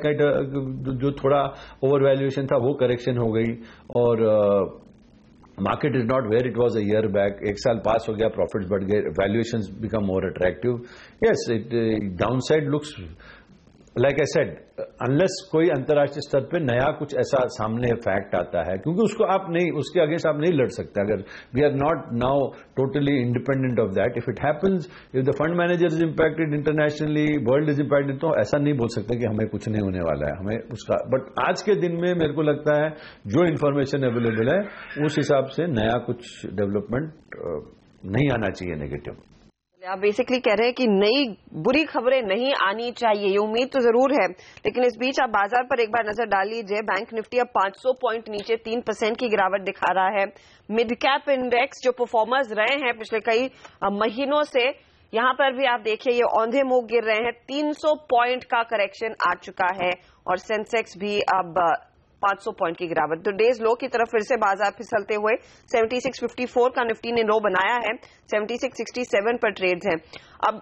जो थोड़ा ओवर वैल्यूएशन था वो करेक्शन हो गई, और market is not where it was a year back. 1 साल पास हो गया, प्रॉफिट्स बढ़ गए, valuations become more attractive. Yes, it downside looks like I said, unless कोई अंतर्राष्ट्रीय स्तर पे नया कुछ ऐसा सामने फैक्ट आता है, क्योंकि उसको आप नहीं, उसके अगेंस्ट आप नहीं लड़ सकते। अगर we are not now totally independent of that, if it happens, if the fund manager is impacted internationally, world is impacted, तो ऐसा नहीं बोल सकते कि हमें कुछ नहीं होने वाला है, हमें उसका। बट आज के दिन में मेरे को लगता है जो इन्फॉर्मेशन अवेलेबल है उस हिसाब से नया कुछ डेवलपमेंट नहीं आना चाहिए नेगेटिव। आप बेसिकली कह रहे हैं कि नई बुरी खबरें नहीं आनी चाहिए, ये उम्मीद तो जरूर है। लेकिन इस बीच आप बाजार पर एक बार नजर डाल लीजिए। बैंक निफ्टी अब 500 पॉइंट नीचे 3% की गिरावट दिखा रहा है। मिड कैप इंडेक्स जो परफॉर्मर्स रहे हैं पिछले कई महीनों से, यहां पर भी आप देखिए ये औंधे मुंह गिर रहे हैं। 300 पॉइंट का करेक्शन आ चुका है, और सेंसेक्स भी अब 500 पॉइंट की गिरावट। तो डेज लो की तरफ फिर से बाजार फिसलते हुए 7654 का निफ्टी ने लो बनाया है, 7667 पर ट्रेड्स हैं। अब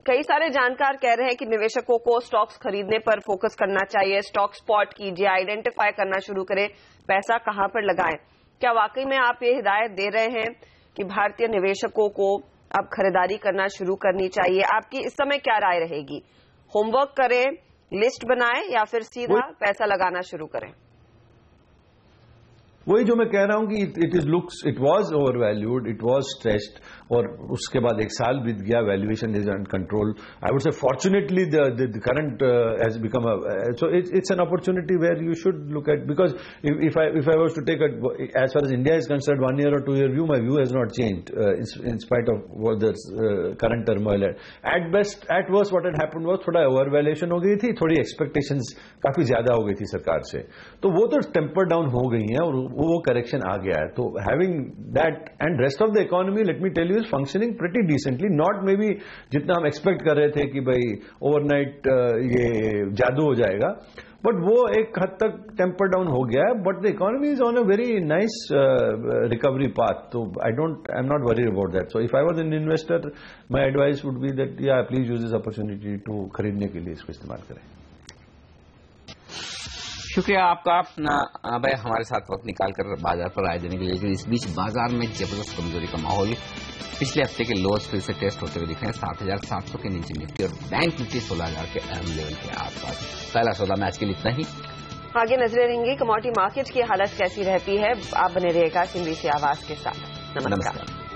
कई सारे जानकार कह रहे हैं कि निवेशकों को स्टॉक्स खरीदने पर फोकस करना चाहिए, स्टॉक स्पॉट कीजिए, आइडेंटिफाई करना शुरू करें, पैसा कहां पर लगाएं। क्या वाकई में आप ये हिदायत दे रहे हैं कि भारतीय निवेशकों को अब खरीदारी करना शुरू करनी चाहिए? आपकी इस समय क्या राय रहेगी? होमवर्क करें, लिस्ट बनाएं, या फिर सीधा पैसा लगाना शुरू करें? वही जो मैं कह रहा हूं कि it was overvalued, it was stressed, और उसके बाद 1 साल बीत गया, valuation is under control. I would say fortunately the current has become so it's an opportunity where you should look at, because if I was to take as far as India is concerned 1 year or 2 year view, my view has not changed in spite of what the current turmoil. At best, at worst, what had happened was थोड़ा over valuation हो गई थी, थोड़ी expectations काफी ज्यादा हो गई थी सरकार से, तो वो तो टेम्पर डाउन हो गई हैं, और वो करेक्शन आ गया है. तो having that and rest of the economy, let me tell you, is functioning pretty decently. Not maybe जितना हम एक्सपेक्ट कर रहे थे कि भाई ओवरनाइट ये जादू हो जाएगा, बट वो एक हद तक टेम्पर डाउन हो गया है. But the economy is on a very nice recovery path. तो I am not worried about that. So if I was an investor, my advice would be that yeah please use this opportunity to खरीदने के लिए इसको इस्तेमाल करें. शुक्रिया आपका अपना भाई हमारे साथ वक्त निकालकर बाजार पर राय देने के लिए. लेकिन इस बीच बाजार में जबरदस्त कमजोरी का माहौल. पिछले हफ्ते के लोज फिर से टेस्ट होते हुए दिख रहे हैं. 7,700 के नीचे निफ्टी और बैंक निफ्टी 16,000 के अहम लेवल के आसपास. पहला सौदा मैच के लिए इतना ही. आगे नजरें रहेंगी कमोडिटी मार्केट की हालत कैसी रहती है. आप बने रहिएगा CNBC आवाज के साथ. नमस्कार.